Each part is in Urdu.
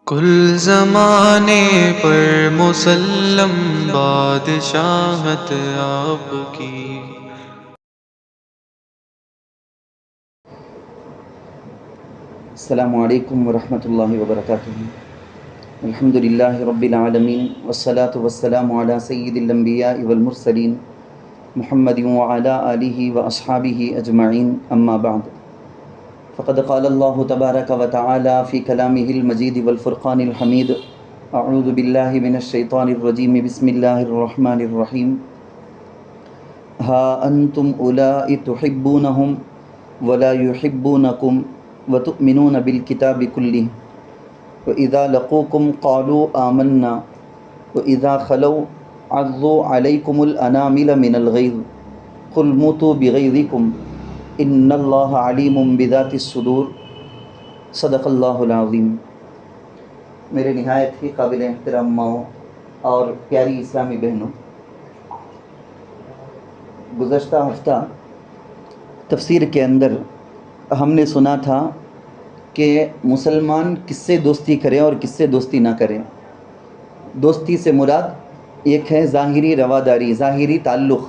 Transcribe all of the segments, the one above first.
کل زمانے پر مسلم بادشاہت آپ کی۔ السلام علیکم ورحمۃ اللہ وبرکاتہ۔ الحمدللہ رب العالمین والصلاة والسلام علی سید الانبیاء والمرسلین محمد وعلی آلہ واصحابہ اجمعین، اما بعد، فقد قال اللہ تبارک وتعالی فی کلامہ المجید والفرقان الحمید، اعوذ باللہ من الشیطان الرجیم، بسم اللہ الرحمن الرحیم۔ ہا انتم اولائی تحبونہم ولا یحبونکم وتؤمنون بالکتاب کلہ وَإِذَا لَقُوكُمْ قَالُوا آمَنَّا وَإِذَا خَلَوْا عَضُّوا عَلَيْكُمُ الْأَنَامِلَ مِنَ الْغَيْظِ قُلْ مُوتُوا بِغَيْظِكُمْ إِنَّ اللَّهَ عَلِيمٌ بِذَاتِ الصُّدُورِ۔ صدق اللہ العظیم۔ میرے نہایت ہی قابل احترام ماؤں اور پیاری اسلامی بہنوں، گزشتہ ہفتہ تفسیر کے اندر ہم نے سنا تھا کہ مسلمان کس سے دوستی کرے اور کس سے دوستی نہ کرے۔ دوستی سے مراد ایک ہے ظاہری رواداری، ظاہری تعلق،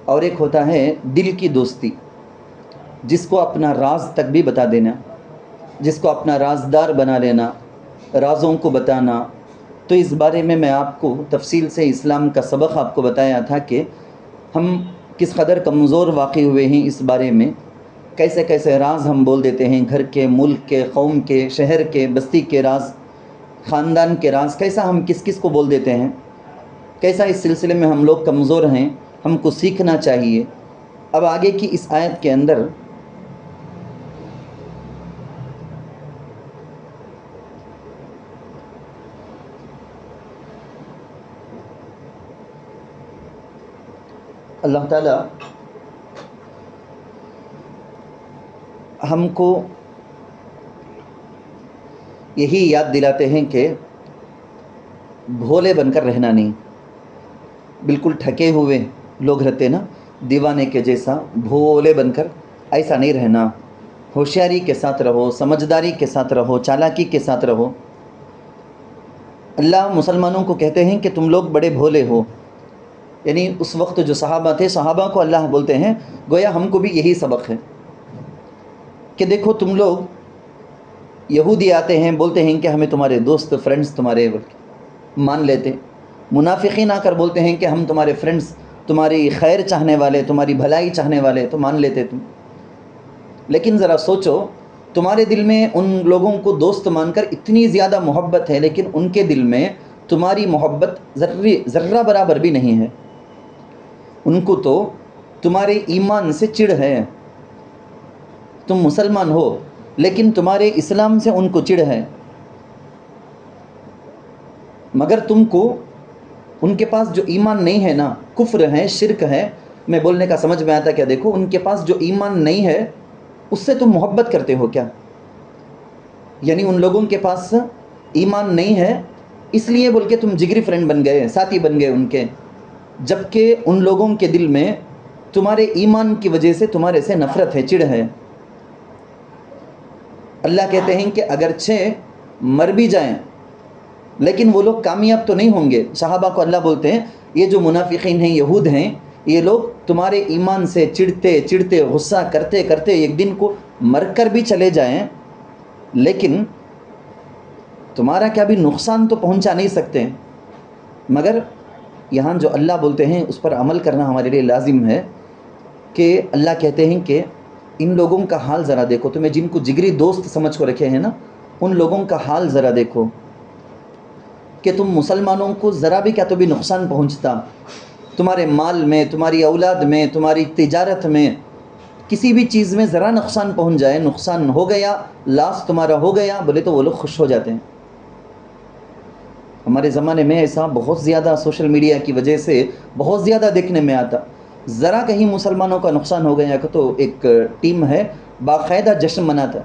اور ایک ہوتا ہے دل کی دوستی، جس کو اپنا راز تک بھی بتا دینا، جس کو اپنا رازدار بنا لینا، رازوں کو بتانا۔ تو اس بارے میں آپ کو تفصیل سے اسلام کا سبق آپ کو بتایا تھا کہ ہم کس قدر کمزور واقع ہوئے ہیں اس بارے میں، کیسے کیسے راز ہم بول دیتے ہیں، گھر کے، ملک کے، قوم کے، شہر کے، بستی کے راز، خاندان کے راز، کیسا ہم کس کس کو بول دیتے ہیں، کیسا اس سلسلے میں ہم لوگ کمزور ہیں، ہم کو سیکھنا چاہیے۔ اب آگے کی اس آیت کے اندر اللہ تعالیٰ ہم کو یہی یاد دلاتے ہیں کہ بھولے بن کر رہنا نہیں۔ بالکل ٹھکے ہوئے لوگ رہتے نا، دیوانے کے جیسا بھولے بن کر ایسا نہیں رہنا، ہوشیاری کے ساتھ رہو، سمجھداری کے ساتھ رہو، چالاکی کے ساتھ رہو۔ اللہ مسلمانوں کو کہتے ہیں کہ تم لوگ بڑے بھولے ہو، یعنی اس وقت جو صحابہ تھے، صحابہ کو اللہ بولتے ہیں، گویا ہم کو بھی یہی سبق ہے کہ دیکھو تم لوگ، یہودی آتے ہیں بولتے ہیں کہ ہمیں تمہارے دوست، فرینڈز تمہارے مان لیتے، منافقین آ کر بولتے ہیں کہ ہم تمہارے فرینڈز، تمہاری خیر چاہنے والے، تمہاری بھلائی چاہنے والے، تو مان لیتے تم۔ لیکن ذرا سوچو، تمہارے دل میں ان لوگوں کو دوست مان کر اتنی زیادہ محبت ہے، لیکن ان کے دل میں تمہاری محبت ذرہ برابر بھی نہیں ہے۔ ان کو تو تمہارے ایمان سے چڑ ہے، تم مسلمان ہو لیکن تمہارے اسلام سے ان کو چڑ ہے، مگر تم کو ان کے پاس جو ایمان نہیں ہے نا، کفر ہے، شرک ہے۔ میں بولنے کا سمجھ میں آتا کیا؟ دیکھو ان کے پاس جو ایمان نہیں ہے اس سے تم محبت کرتے ہو کیا؟ یعنی ان لوگوں کے پاس ایمان نہیں ہے اس لیے بول کے تم جگری فرینڈ بن گئے، ساتھی بن گئے ان کے، جبکہ ان لوگوں کے دل میں تمہارے ایمان کی وجہ سے تمہارے سے نفرت ہے، چڑ ہے۔ اللہ کہتے ہیں کہ اگرچہ مر بھی جائیں لیکن وہ لوگ کامیاب تو نہیں ہوں گے۔ صحابہ کو اللہ بولتے ہیں یہ جو منافقین ہیں، یہود ہیں، یہ لوگ تمہارے ایمان سے چڑھتے چڑھتے، غصہ کرتے کرتے ایک دن کو مر کر بھی چلے جائیں لیکن تمہارا کیا بھی نقصان تو پہنچا نہیں سکتے۔ مگر یہاں جو اللہ بولتے ہیں اس پر عمل کرنا ہمارے لیے لازم ہے کہ اللہ کہتے ہیں کہ ان لوگوں کا حال ذرا دیکھو، تمہیں جن کو جگری دوست سمجھ کو رکھے ہیں نا، ان لوگوں کا حال ذرا دیکھو کہ تم مسلمانوں کو ذرا بھی کیا تو بھی نقصان پہنچتا، تمہارے مال میں، تمہاری اولاد میں، تمہاری تجارت میں، کسی بھی چیز میں ذرا نقصان پہنچ جائے، نقصان ہو گیا، لاس تمہارا ہو گیا، بولے تو وہ لوگ خوش ہو جاتے ہیں۔ ہمارے زمانے میں ایسا بہت زیادہ سوشل میڈیا کی وجہ سے بہت زیادہ دیکھنے میں آتا، ذرا کہیں مسلمانوں کا نقصان ہو گیا تو ایک ٹیم ہے باقاعدہ جشن مناتا،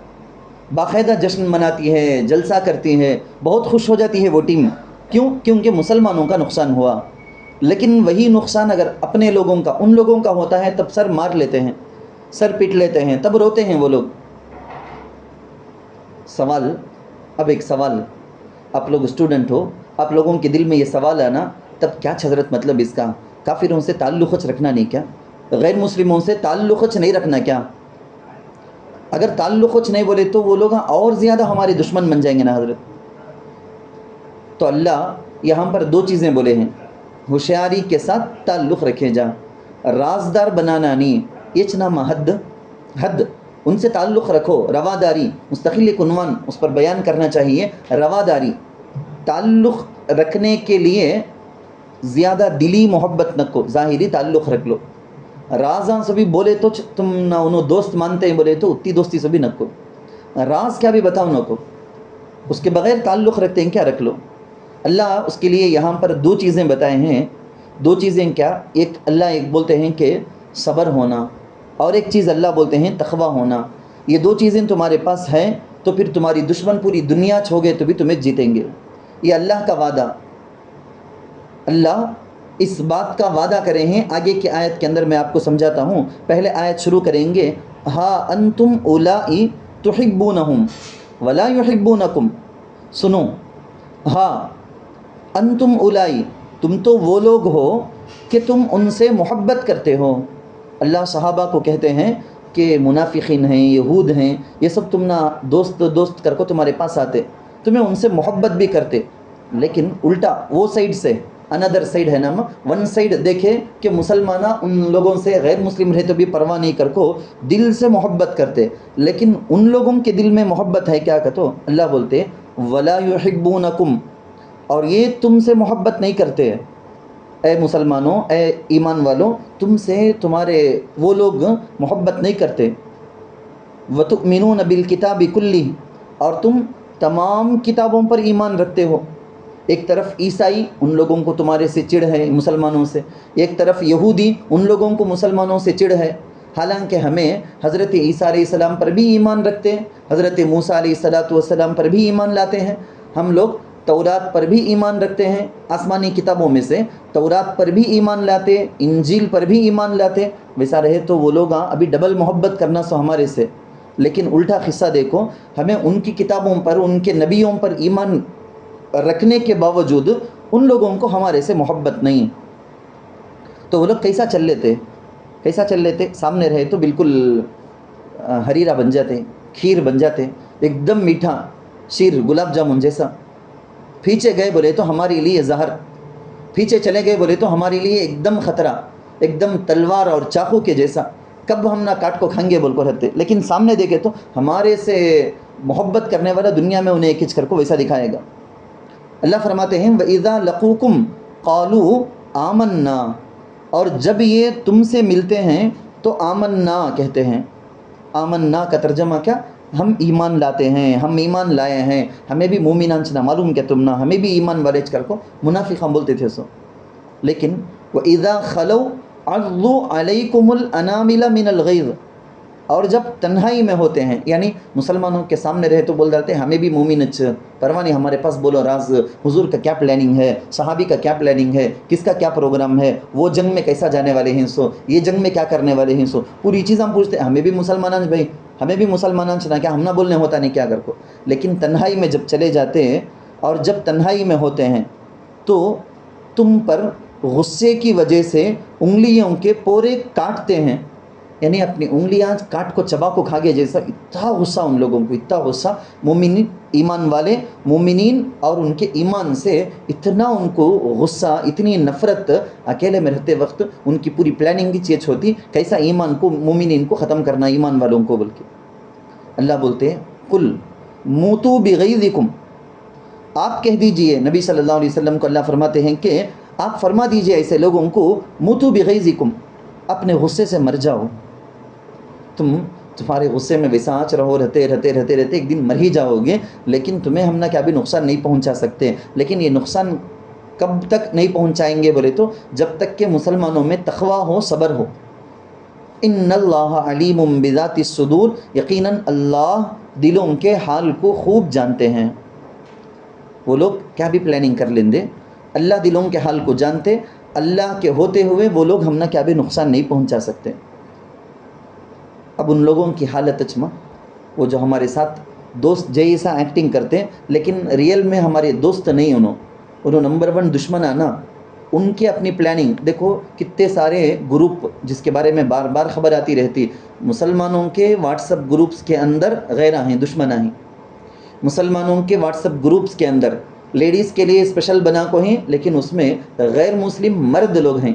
باقاعدہ جشن مناتی ہے، جلسہ کرتی ہے، بہت خوش ہو جاتی ہے وہ ٹیم۔ کیوں؟ کیونکہ مسلمانوں کا نقصان ہوا۔ لیکن وہی نقصان اگر اپنے لوگوں کا، ان لوگوں کا ہوتا ہے تب سر مار لیتے ہیں، سر پیٹ لیتے ہیں، تب روتے ہیں وہ لوگ۔ سوال، اب ایک سوال، آپ لوگ اسٹوڈنٹ ہو, آپ لوگوں کے دل میں یہ سوال آنا, تب کیا حضرت مطلب اس کا, کافروں سے تعلق رکھنا نہیں کیا, غیر مسلموں سے تعلق نہیں رکھنا کیا؟ اگر تعلق نہیں بولے تو وہ لوگ اور زیادہ ہمارے دشمن بن جائیں گے نا حضرت. تو اللہ یہاں پر دو چیزیں بولے ہیں, ہوشیاری کے ساتھ تعلق رکھے جا, رازدار بنانا نہیں, یہ چنام حد ان سے تعلق رکھو, رواداری مستقل ایک عنوان اس پر بیان کرنا چاہیے. رواداری تعلق رکھنے کے لیے زیادہ دلی محبت نہ کو, ظاہری تعلق رکھ لو. رازاں سے بھی بولے تو تم نہ انہوں دوست مانتے ہیں بولے تو اتنی دوستی سے بھی نہ کو, راز کیا بھی بتاؤ نہ کو, اس کے بغیر تعلق رکھتے ہیں کیا رکھ لو. اللہ اس کے لیے یہاں پر دو چیزیں بتائے ہیں. دو چیزیں کیا؟ ایک اللہ ایک بولتے ہیں کہ صبر ہونا, اور ایک چیز اللہ بولتے ہیں تقویٰ ہونا. یہ دو چیزیں تمہارے پاس ہیں تو پھر تمہاری دشمن پوری دنیا چھو گئے تو بھی تمہیں جیتیں گے. یہ اللہ کا وعدہ, اللہ اس بات کا وعدہ کرے ہیں. آگے کی آیت کے اندر میں آپ کو سمجھاتا ہوں. پہلے آیت شروع کریں گے, ہا انتم اولائی تحبونہم ولا یحبونکم. سنو, ہا انتم اولائی, تم تو وہ لوگ ہو کہ تم ان سے محبت کرتے ہو. اللہ صحابہ کو کہتے ہیں کہ منافقین ہیں, یہود ہیں, یہ سب تم نہ دوست کر کو تمہارے پاس آتے, تمہیں ان سے محبت بھی کرتے. لیکن الٹا وہ سائڈ سے, اندر سائڈ ہے نا, ون سائڈ دیکھے کہ مسلمانہ ان لوگوں سے غیر مسلم رہے تو بھی پرواہ نہیں کر کو دل سے محبت کرتے. لیکن ان لوگوں کے دل میں محبت ہے کیا کہتو, اللہ بولتے ولا یحبونکم, اور یہ تم سے محبت نہیں کرتے. اے مسلمانوں, اے ایمان والوں, تم سے تمہارے وہ لوگ محبت نہیں کرتے. وَتُؤْمِنُونَ بِالْكِتَابِ كُلِّهِ, اور تم تمام کتابوں پر ایمان رکھتے ہو. ایک طرف عیسائی, ان لوگوں کو تمہارے سے چڑ ہے مسلمانوں سے, ایک طرف یہودی, ان لوگوں کو مسلمانوں سے چڑ ہے. حالانکہ ہمیں حضرت عیسیٰ علیہ السلام پر بھی ایمان رکھتے ہیں, حضرت موسیٰ علیہ السلام پر بھی ایمان لاتے ہیں. ہم لوگ تورات پر بھی ایمان رکھتے ہیں, آسمانی کتابوں میں سے تورات پر بھی ایمان لاتے, انجیل پر بھی ایمان لاتے. ویسا رہے تو وہ لوگ ابھی ڈبل محبت کرنا سو ہمارے سے. لیکن الٹا قصہ دیکھو, ہمیں ان کی کتابوں پر, ان کے نبیوں پر ایمان رکھنے کے باوجود ان لوگوں کو ہمارے سے محبت نہیں. تو وہ لوگ کیسا چل لیتے, سامنے رہے تو بالکل ہریرا بن جاتے, کھیر بن جاتے, ایک دم میٹھا شیر, گلاب جامن جیسا. پیچھے گئے بولے تو ہمارے لیے زہر, پیچھے چلے گئے بولے تو ہمارے لیے ایک دم خطرہ, ایک دم تلوار اور چاقو کے جیسا. کب ہم نہ کاٹ کو کھائیں گے بول کو رہتے, لیکن سامنے دیکھے تو ہمارے سے محبت کرنے والا دنیا میں انہیں ایک ہچ کر کو ویسا دکھائے گا. اللہ فرماتے ہیں وَإِذَا لَقُوكُمْ قَالُوا آمَنَّا, اور جب یہ تم سے ملتے ہیں تو آمنا کہتے ہیں. آمنا کا ترجمہ کیا؟ ہم ایمان لاتے ہیں, ہم ایمان لائے ہیں, ہمیں بھی مومنان چنا معلوم کیا تم نہ, ہمیں بھی ایمان والے کر کو منافق ہم بولتے تھے سو. لیکن وَإِذَا خَلَوْا عَضُّوا عَلَيْكُمُ الْأَنَامِلَ مِنَ الْغَيْظِ, اور جب تنہائی میں ہوتے ہیں, یعنی مسلمانوں کے سامنے رہے تو بول ڈالتے ہیں ہمیں بھی مومن پرواہ نہیں, ہمارے پاس بولو راز, حضور کا کیا پلاننگ ہے, صحابی کا کیا پلاننگ ہے, کس کا کیا پروگرام ہے, وہ جنگ میں کیسا جانے والے ہیں سو, یہ جنگ میں کیا کرنے والے ہیں سو, پوری چیز ہم پوچھتے ہیں. ہمیں بھی مسلمانان بھائی, ہمیں بھی مسلمانان چنا کیا, ہم نہ بولنے ہوتا نہیں کیا کر کو. لیکن تنہائی میں جب چلے جاتے ہیں اور جب تنہائی میں ہوتے ہیں تو تم پر غصے کی وجہ سے انگلیوں کے پورے کاٹتے ہیں, یعنی اپنی انگلیاں کاٹ کو چبا کو کھا گئے جیسا. اتنا غصہ ان لوگوں کو, اتنا غصہ. مومنین, ایمان والے مومنین اور ان کے ایمان سے اتنا ان کو غصہ, اتنی نفرت. اکیلے میں رہتے وقت ان کی پوری پلاننگ کی چیز ہوتی کیسا ایمان کو, مومنین کو ختم کرنا, ایمان والوں کو بول کے. اللہ بولتے ہیں قل موتوا بغیظکم, آپ کہہ دیجئے, نبی صلی اللہ علیہ وسلم کو اللہ فرماتے ہیں کہ آپ فرما دیجئے ایسے لوگوں کو, موتوا بغیظکم, اپنے غصے سے مر جاؤ. تمہارے غصے میں وساچ رہو, رہتے ایک دن مر ہی جاؤ گے. لیکن تمہیں ہم نہ کیا بھی نقصان نہیں پہنچا سکتے. لیکن یہ نقصان کب تک نہیں پہنچائیں گے بولے تو جب تک کہ مسلمانوں میں تقویٰ ہو, صبر ہو. ان اللہ علیم بذات الصدور, یقیناً اللہ دلوں کے حال کو خوب جانتے ہیں. وہ لوگ کیا بھی پلاننگ کر لیں دے, اللہ دلوں کے حال کو جانتے. اللہ کے ہوتے ہوئے وہ لوگ ہم نہ کیا بھی نقصان نہیں پہنچا سکتے. اب ان لوگوں کی حالت اچما, وہ جو ہمارے ساتھ دوست جیسا ایکٹنگ کرتے ہیں لیکن ریئل میں ہمارے دوست نہیں. انہوں نمبر 1 دشمن آنا. ان کی اپنی پلاننگ دیکھو. کتنے سارے گروپ جس کے بارے میں بار بار خبر آتی رہتی, مسلمانوں کے واٹس اپ گروپس کے اندر غیرہ ہیں, دشمنہ ہیں. مسلمانوں کے واٹس اپ گروپس کے اندر لیڈیز کے لیے اسپیشل بنا کو ہیں, لیکن اس میں غیر مسلم مرد لوگ ہیں.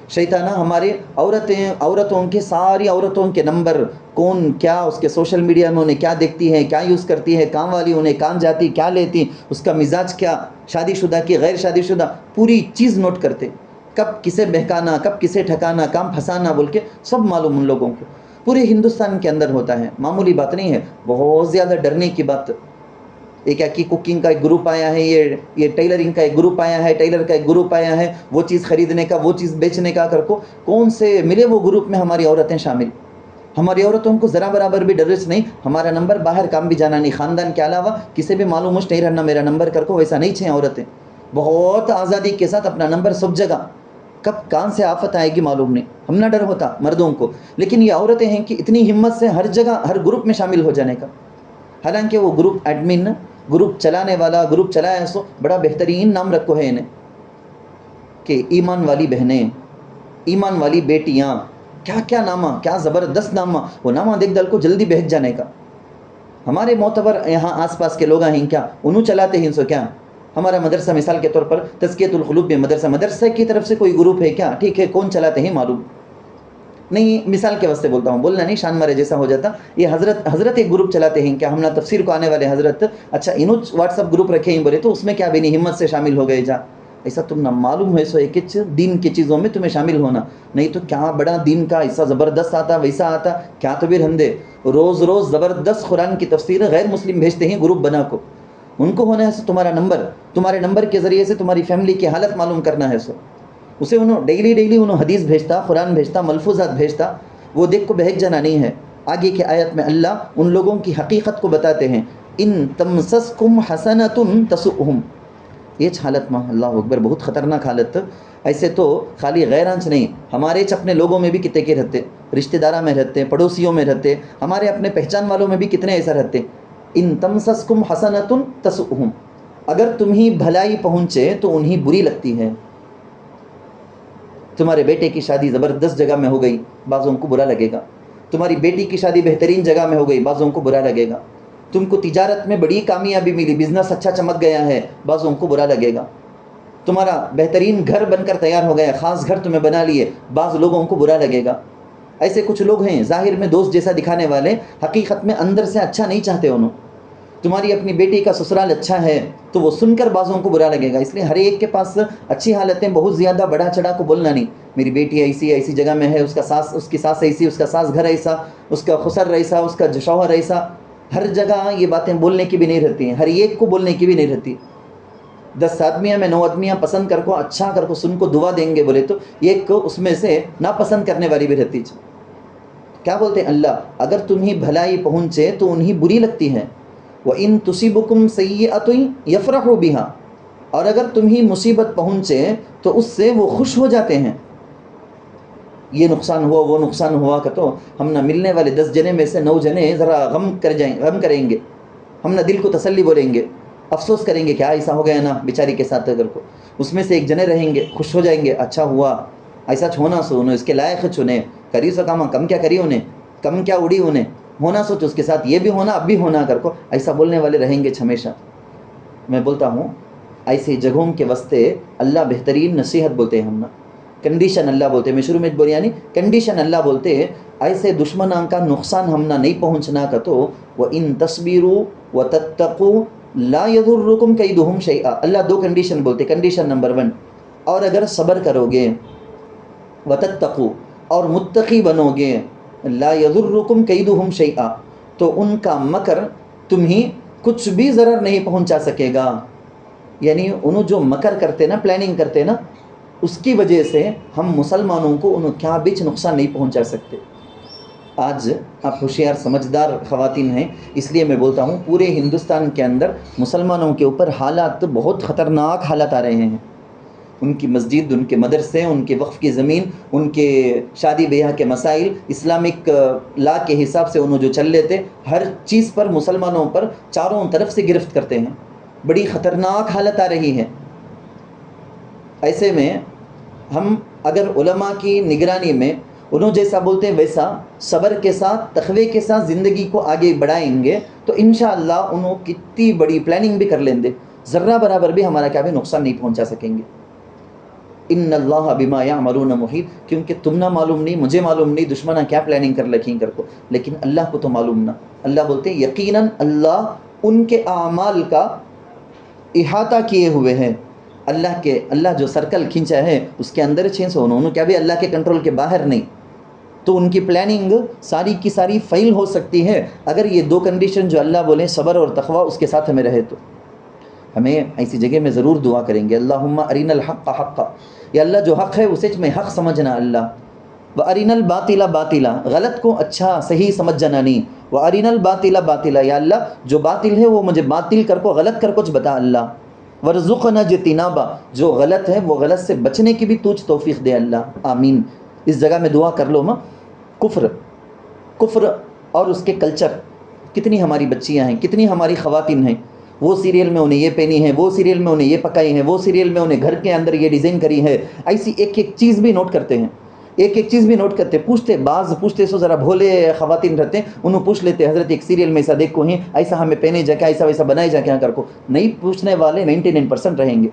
شیطانہ ہمارے عورتوں کے ساری عورتوں کے نمبر, کون کیا اس کے سوشل میڈیا میں انہیں کیا دیکھتی ہے, کیا یوز کرتی ہے, کام والی انہیں کہاں جاتی, کیا لیتی, اس کا مزاج کیا, شادی شدہ کی غیر شادی شدہ, پوری چیز نوٹ کرتے. کب کسے بہکانا, کب کسے ٹھکانا, کام پھنسانا بول کے سب معلوم ان لوگوں کو. پورے ہندوستان کے اندر ہوتا ہے. معمولی بات نہیں ہے, بہت زیادہ ڈرنے کی بات. ایک کی کوکنگ کا ایک گروپ آیا ہے, یہ ٹیلرنگ کا ایک گروپ آیا ہے, ٹیلر کا ایک گروپ آیا ہے, وہ چیز خریدنے کا, وہ چیز بیچنے کا. کر کو کون سے ملے وہ گروپ میں ہماری عورتیں شامل. ہماری عورتوں کو ذرا برابر بھی ڈرس نہیں. ہمارا نمبر باہر کام بھی جانا نہیں, خاندان کے علاوہ کسی بھی معلوم مجھ نہیں رہنا میرا نمبر. کر کو ویسا نہیں چھیں عورتیں. بہت آزادی کے ساتھ اپنا نمبر سب جگہ, کب کہاں سے آفت آئے گی معلوم نہیں. ہم نہ ڈر ہوتا مردوں کو, لیکن یہ عورتیں ہیں کہ اتنی ہمت سے ہر جگہ ہر گروپ میں شامل ہو جانے کا. حالانکہ وہ گروپ ایڈمن, گروپ چلانے والا, گروپ چلایا سو بڑا بہترین نام رکھو ہے انہیں کہ ایمان والی بہنیں, ایمان والی بیٹیاں, کیا کیا نامہ, کیا زبردست نامہ. وہ نامہ دیکھ دل کو جلدی بہک جانے کا. ہمارے معتبر یہاں آس پاس کے لوگ ہیں کیا, انہوں چلاتے ہیں سو کیا. ہمارا مدرسہ مثال کے طور پر تزکیۃ القلوب میں مدرسہ کی طرف سے کوئی گروپ ہے کیا, ٹھیک ہے, کون چلاتے ہیں معلوم نہیں, مثال کے واسطے بولتا ہوں, بولنا نہیں شان مارے جیسا ہو جاتا. یہ حضرت ایک گروپ چلاتے ہیں کیا, ہم نہ تفسیر کو آنے والے حضرت, اچھا انہوں واٹس اپ گروپ رکھے ہیں بولے تو اس میں کیا بھی نہیں, ہمت سے شامل ہو گئے جا. ایسا تم نہ معلوم ہے سو ایک دین کی چیزوں میں تمہیں شامل ہونا نہیں تو کیا بڑا دین کا ایسا زبردست آتا, ویسا آتا, کیا تو بھی رہندے. روز روز زبردست قرآن کی تفسیر غیر مسلم بھیجتے ہیں گروپ بنا کو. ان کو ہونا ہے سو تمہارا نمبر, تمہارے نمبر کے ذریعے سے تمہاری فیملی کی حالت معلوم کرنا ہے سو. اسے انہوں ڈیلی انہوں حدیث بھیجتا, قرآن بھیجتا, ملفوظات بھیجتا. وہ دیکھ کو بہک جانا نہیں ہے. آگے کے آیت میں اللہ ان لوگوں کی حقیقت کو بتاتے ہیں, ان تمسسکم حسنۃ تسؤہم. یہ حالت میں اللہ اکبر, بہت خطرناک حالت. ایسے تو خالی غیرانچ نہیں, ہمارے اپنے لوگوں میں بھی کتنے کے رہتے, رشتہ داروں میں رہتے, پڑوسیوں میں رہتے, ہمارے اپنے پہچان والوں میں بھی کتنے ایسا رہتے. ان تمسسکم حسنۃ تسؤہم, اگر تمہیں بھلائی پہنچے تو انہیں بری لگتی ہے. تمہارے بیٹے کی شادی زبردست جگہ میں ہو گئی, بعضوں کو برا لگے گا. تمہاری بیٹی کی شادی بہترین جگہ میں ہو گئی, بعضوں کو برا لگے گا. تم کو تجارت میں بڑی کامیابی ملی, بزنس اچھا چمک گیا ہے, بعضوں کو برا لگے گا. تمہارا بہترین گھر بن کر تیار ہو گیا, خاص گھر تمہیں بنا لیے, بعض لوگوں کو برا لگے گا. ایسے کچھ لوگ ہیں ظاہر میں دوست جیسا دکھانے والے, حقیقت میں اندر سے اچھا نہیں چاہتے. انہوں تمہاری اپنی بیٹی کا سسرال اچھا ہے تو وہ سن کر بعضوں کو برا لگے گا. اس لیے ہر ایک کے پاس اچھی حالتیں بہت زیادہ بڑا چڑھا کو بولنا نہیں. میری بیٹی ایسی جگہ میں ہے, اس کی ساس ایسی, اس کا ساس گھر ایسا, اس کا خسر ایسا, اس کا شوہر ایسا. ہر جگہ یہ باتیں بولنے کی بھی نہیں رہتی ہیں, ہر ایک کو بولنے کی بھی نہیں رہتی. 10 آدمیاں میں 9 آدمیاں پسند کر کو, اچھا کر کو, سن کو دعا دیں گے بولے تو ایک کو اس میں سے ناپسند کرنے والی بھی رہتی. کیا بولتے ہیں اللہ, اگر تمہیں بھلائی پہنچے تو انہیں بری لگتی ہے. وَإِن تُصِبْكُمْ سَيِّئَةٌ يَفْرَحُوا بِهَا, اور اگر تمہیں مصیبت پہنچے تو اس سے وہ خوش ہو جاتے ہیں. یہ نقصان ہوا, وہ نقصان ہوا, کہ تو ہم نہ ملنے والے 10 جنے میں سے 9 جنے ذرا غم کریں گے, ہم نہ دل کو تسلی بولیں گے, افسوس کریں گے کیا ایسا ہو گیا نا بیچاری کے ساتھ. اگر کو اس میں سے 1 جنے رہیں گے, خوش ہو جائیں گے, اچھا ہوا ایسا چھونا سو, انہیں اس کے لائق چنے کری سو کام, کم کیا کری انہیں, کم کیا اڑی انہیں, ہونا سوچ اس کے ساتھ یہ بھی ہونا, اب بھی ہونا. کر کو ایسا بولنے والے رہیں گے ہمیشہ. میں بولتا ہوں ایسی جگہوں کے واسطے اللہ بہترین نصیحت بولتے ہیں, ہم نا کنڈیشن اللہ بولتے ہیں. میں شروع میں بولی یعنی کنڈیشن اللہ بولتے ہیں, ایسے دشمنوں کا نقصان ہم نہ نہیں پہنچنا. کا تو وَإِن تَصْبِرُوا وَتَتَّقُوا لَا يَضُرُّكُمْ كَيْدُهُمْ شَيْئًا. اللہ 2 کنڈیشن بولتے. کنڈیشن نمبر 1, اور اگر صبر کرو گے, وَتَتَّقُوا, اور متقی بنو گے, لا يضركم كيدهم شيئا, تو ان کا مکر تمہیں کچھ بھی ضرر نہیں پہنچا سکے گا. یعنی انہوں جو مکر کرتے نا, پلاننگ کرتے نا, اس کی وجہ سے ہم مسلمانوں کو انہوں کیا بیچ نقصان نہیں پہنچا سکتے. آج آپ ہوشیار سمجھدار خواتین ہیں, اس لیے میں بولتا ہوں پورے ہندوستان کے اندر مسلمانوں کے اوپر حالات بہت خطرناک حالات آ رہے ہیں. ان کی مسجد، ان کے مدرسے، ان کے وقف کی زمین، ان کے شادی بیاہ کے مسائل اسلامک لا کے حساب سے انہوں جو چل لیتے، ہر چیز پر مسلمانوں پر چاروں طرف سے گرفت کرتے ہیں. بڑی خطرناک حالت آ رہی ہے. ایسے میں ہم اگر علماء کی نگرانی میں انہوں جیسا بولتے ہیں ویسا صبر کے ساتھ، تقوی کے ساتھ زندگی کو آگے بڑھائیں گے تو انشاءاللہ انہوں کتنی بڑی پلاننگ بھی کر لیں گے، ذرہ برابر بھی ہمارا کیا بھی نقصان نہیں پہنچا سکیں گے. ان اللہ بما یعملون محیط، کیونکہ تم نہ معلوم نہیں، مجھے معلوم نہیں دشمنہ کیا پلاننگ کر رکھی کر کو، لیکن اللہ کو تو معلوم نہ. اللہ بولتے ہیں یقیناً اللہ ان کے اعمال کا احاطہ کیے ہوئے ہیں. اللہ جو سرکل کھینچا ہے اس کے اندر 600 انہوں کیا بھی اللہ کے کنٹرول کے باہر نہیں. تو ان کی پلاننگ ساری کی ساری فیل ہو سکتی ہے اگر یہ دو کنڈیشن جو اللہ بولے صبر اور تقوی اس کے ساتھ ہمیں رہے. تو ہمیں ایسی جگہ میں ضرور دعا کریں گے اللہم ارنا الحق حقا، یا اللہ جو حق ہے اسے میں حق سمجھنا اللہ، وارنا الباطل باطلا، غلط کو اچھا صحیح سمجھ جانا نہیں، وارنا الباطل باطلا، یا اللہ جو باطل ہے وہ مجھے باطل کر کو غلط کر کچھ بتا اللہ، ورزقنا اجتنابا، جو غلط ہے وہ غلط سے بچنے کی بھی توجھ توفیق دے اللہ، آمین. اس جگہ میں دعا کر لو ماں. کفر اور اس کے کلچر، کتنی ہماری بچیاں ہیں، کتنی ہماری خواتین ہیں، وہ سیریل میں انہیں یہ پہنی ہے، وہ سیریل میں انہیں یہ پکائی ہے، وہ سیریل میں انہیں گھر کے اندر یہ ڈیزائن کری ہے. ایسی ایک چیز بھی نوٹ کرتے ہیں، ایک چیز بھی نوٹ کرتے، پوچھتے سو ذرا بھولے خواتین رہتے ہیں، انہوں پوچھ لیتے حضرت ایک سیریل میں ایسا دیکھو ہیں، ایسا ہمیں پہنے جا کے ایسا ویسا بنائے جا کے کر کو. نہیں پوچھنے والے 99% رہیں گے.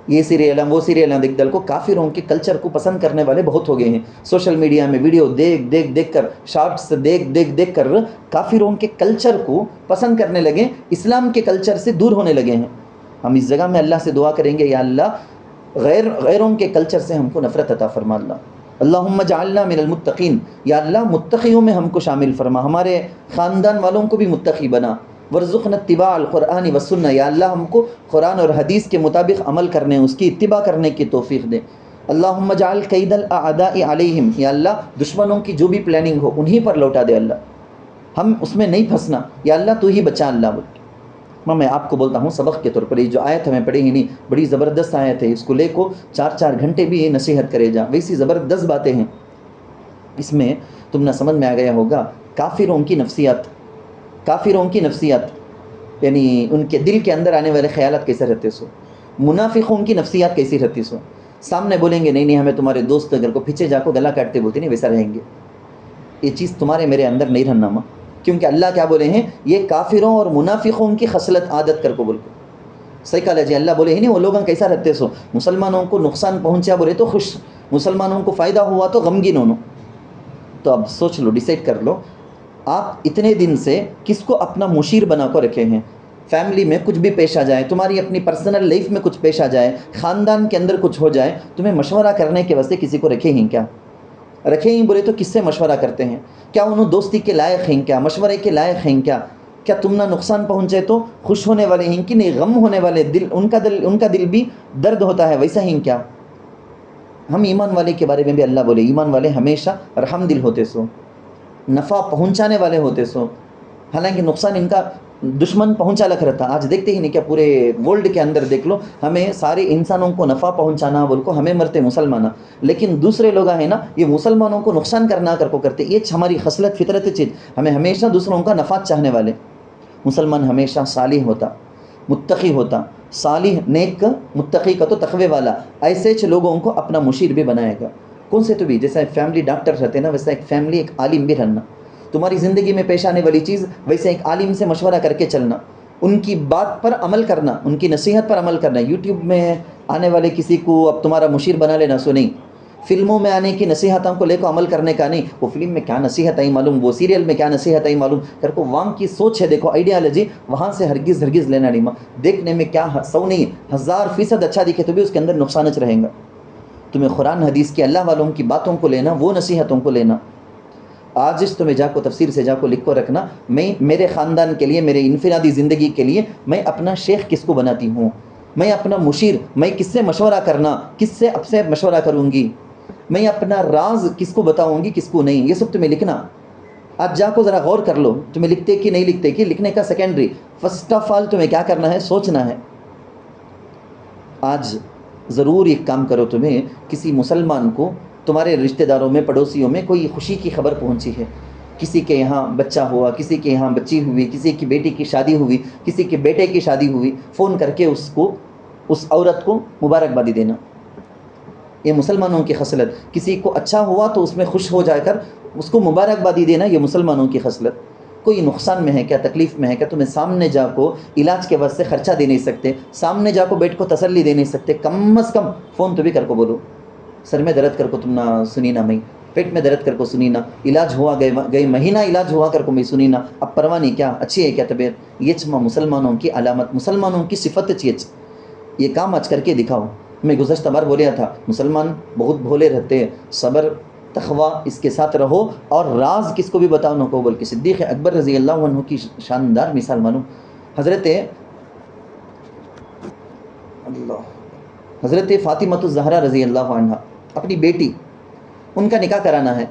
یہ سیریل وہ سیریل دیکھ دل کو کافروں کے کلچر کو پسند کرنے والے بہت ہو گئے ہیں. سوشل میڈیا میں ویڈیو دیکھ کر، شارٹس دیکھ کر کافروں کے کلچر کو پسند کرنے لگے، اسلام کے کلچر سے دور ہونے لگے ہیں. ہم اس جگہ میں اللہ سے دعا کریں گے یا اللہ غیروں کے کلچر سے ہم کو نفرت عطا فرما اللہ. اللہم اجعلنا من المتقین، یا اللہ متقیوں میں ہم کو شامل فرما، ہمارے خاندان والوں کو بھی متقی بنا. ورزقنا اتباع القرآن والسنہ، یا اللہ ہم کو قرآن اور حدیث کے مطابق عمل کرنے، اس کی اتباع کرنے کی توفیق دے. اللہم اجعل قید الاعداء علیہم، یا اللہ دشمنوں کی جو بھی پلاننگ ہو انہی پر لوٹا دے اللہ، ہم اس میں نہیں پھنسنا، یا اللہ تو ہی بچا اللہ. میں آپ کو بولتا ہوں سبق کے طور پر یہ جو آیت ہمیں پڑھی ہی نہیں، بڑی زبردست آیت ہے، اس کو لے کو 4 گھنٹے بھی یہ نصیحت کرے جا، ویسی زبردست باتیں ہیں. اس میں تم نہ سمجھ میں آ گیا ہوگا کافروں کی نفسیات، یعنی ان کے دل کے اندر آنے والے خیالات کیسے رہتے سو، منافقوں کی نفسیات کیسی رہتی سو. سامنے بولیں گے نہیں ہمیں تمہارے دوست اگر کو پیچھے جا کو گلا کاٹتے بولتے نہیں ویسا رہیں گے. یہ چیز تمہارے میرے اندر نہیں رہنا ماں، کیونکہ اللہ کیا بولے ہیں یہ کافروں اور منافقوں کی خصلت عادت کر کو بول کو سائیکالوجی. اللہ بولے ہی نہیں وہ لوگ کیسا رہتے سو، مسلمانوں کو نقصان پہنچا بولے تو خوش، مسلمانوں کو فائدہ ہوا تو غمگین ہونو. تو اب سوچ لو، ڈیسائیڈ کر لو آپ اتنے دن سے کس کو اپنا مشیر بنا کو رکھے ہیں. فیملی میں کچھ بھی پیش آ جائے، تمہاری اپنی پرسنل لائف میں کچھ پیش آ جائے، خاندان کے اندر کچھ ہو جائے، تمہیں مشورہ کرنے کے واسطے کسی کو رکھے ہیں کیا؟ رکھے ہی بولے تو کس سے مشورہ کرتے ہیں؟ کیا انہوں دوستی کے لائق ہیں کیا؟ مشورے کے لائق ہیں کیا؟ کیا تم نہ نقصان پہنچے تو خوش ہونے والے ہیں کہ نہیں؟ غم ہونے والے ان کا دل بھی درد ہوتا ہے ویسا ہی کیا؟ ہم ایمان والے کے بارے میں بھی اللہ بولے ایمان والے ہمیشہ رحم دل ہوتے سو، نفع پہنچانے والے ہوتے سو، حالانکہ نقصان ان کا دشمن پہنچا لگ رہتا. آج دیکھتے ہی نہیں کیا پورے ورلڈ کے اندر دیکھ لو، ہمیں سارے انسانوں کو نفع پہنچانا بول کو ہمیں مرتے مسلمانہ، لیکن دوسرے لوگ ہیں نا یہ مسلمانوں کو نقصان کرنا کر کو کرتے. یہ ہماری خصلت فطرت چیز، ہمیں ہمیشہ دوسروں کا نفع چاہنے والے. مسلمان ہمیشہ صالح ہوتا، متقی ہوتا، صالح نیک متقی کا تو تقوی والا، ایسے لوگوں کو اپنا مشیر بھی بنائے گا. کون سے تو بھی جیسا ایک فیملی ڈاکٹر رہتے نا ویسا ایک فیملی ایک عالم بھی رہنا. تمہاری زندگی میں پیش آنے والی چیز ویسے ایک عالم سے مشورہ کر کے چلنا، ان کی بات پر عمل کرنا، ان کی نصیحت پر عمل کرنا. یوٹیوب میں آنے والے کسی کو اب تمہارا مشیر بنا لینا سو نہیں، فلموں میں آنے کی نصیحتوں کو لے کو عمل کرنے کا نہیں. وہ فلم میں کیا نصیحت آئی معلوم، وہ سیریل میں کیا نصیحت آئی معلوم کر کو وہاں کی سوچ ہے دیکھو آئیڈیالوجی، وہاں سے ہرگز لینا نہیں. دیکھنے میں کیا 100 نہیں 1000% اچھا دکھے تو بھی اس کے اندر نقصانچ رہیں گا. تمہیں قرآن حدیث کی اللہ والوں کی باتوں کو لینا، وہ نصیحتوں کو لینا. آج اس تمہیں جا کو تفسیر سے جا کو لکھ کو رکھنا، میں میرے خاندان کے لیے، میرے انفرادی زندگی کے لیے میں اپنا شیخ کس کو بناتی ہوں، میں اپنا مشیر میں کس سے مشورہ کرنا، کس سے اب سے مشورہ کروں گی، میں اپنا راز کس کو بتاؤں گی کس کو نہیں. یہ سب تمہیں لکھنا. آج جا کو ذرا غور کر لو، تمہیں لکھتے کہ نہیں لکھتے کہ لکھنے کا سیکنڈری، فرسٹ آف آل تمہیں کیا کرنا ہے، سوچنا ہے. آج ضرور ایک کام کرو، تمہیں کسی مسلمان کو تمہارے رشتہ داروں میں پڑوسیوں میں کوئی خوشی کی خبر پہنچی ہے، کسی کے یہاں بچہ ہوا، کسی کے یہاں بچی ہوئی، کسی کی بیٹی کی شادی ہوئی، کسی کے بیٹے کی شادی ہوئی، فون کر کے اس عورت کو مبارکبادی دینا. یہ مسلمانوں کی خصلت. کسی کو اچھا ہوا تو اس میں خوش ہو جا کر اس کو مبارکبادی دینا، یہ مسلمانوں کی خصلت. کوئی نقصان میں ہے کیا، تکلیف میں ہے کیا، تمہیں سامنے جا کو علاج کے واسطے خرچہ دے نہیں سکتے، سامنے جا کو بیٹھ کو تسلی دے نہیں سکتے، کم از کم فون تو بھی کر کو بولو. سر میں درد کر کو تم نہ سنی نہ میں، پیٹ میں درد کر کو سنی نہ، علاج ہوا گئے مہینہ علاج ہوا کر کو میں سنی نہ، اب پرواہ نہیں کیا، اچھی ہے کیا طبیعت. یہ چما مسلمانوں کی علامت، مسلمانوں کی صفت چیز. یہ کام آج کر کے دکھاؤ. میں گزشتہ بار بولیا تھا مسلمان بہت بھولے رہتے ہیں، صبر تقویٰ اس کے ساتھ رہو. اور راز کس کو بھی بتاؤ نہ کو، بلکہ صدیق اکبر رضی اللہ عنہ کی شاندار مثال مانو. حضرت فاطمہ الزہرا رضی اللہ عنہ، اپنی بیٹی ان کا نکاح کرانا ہے.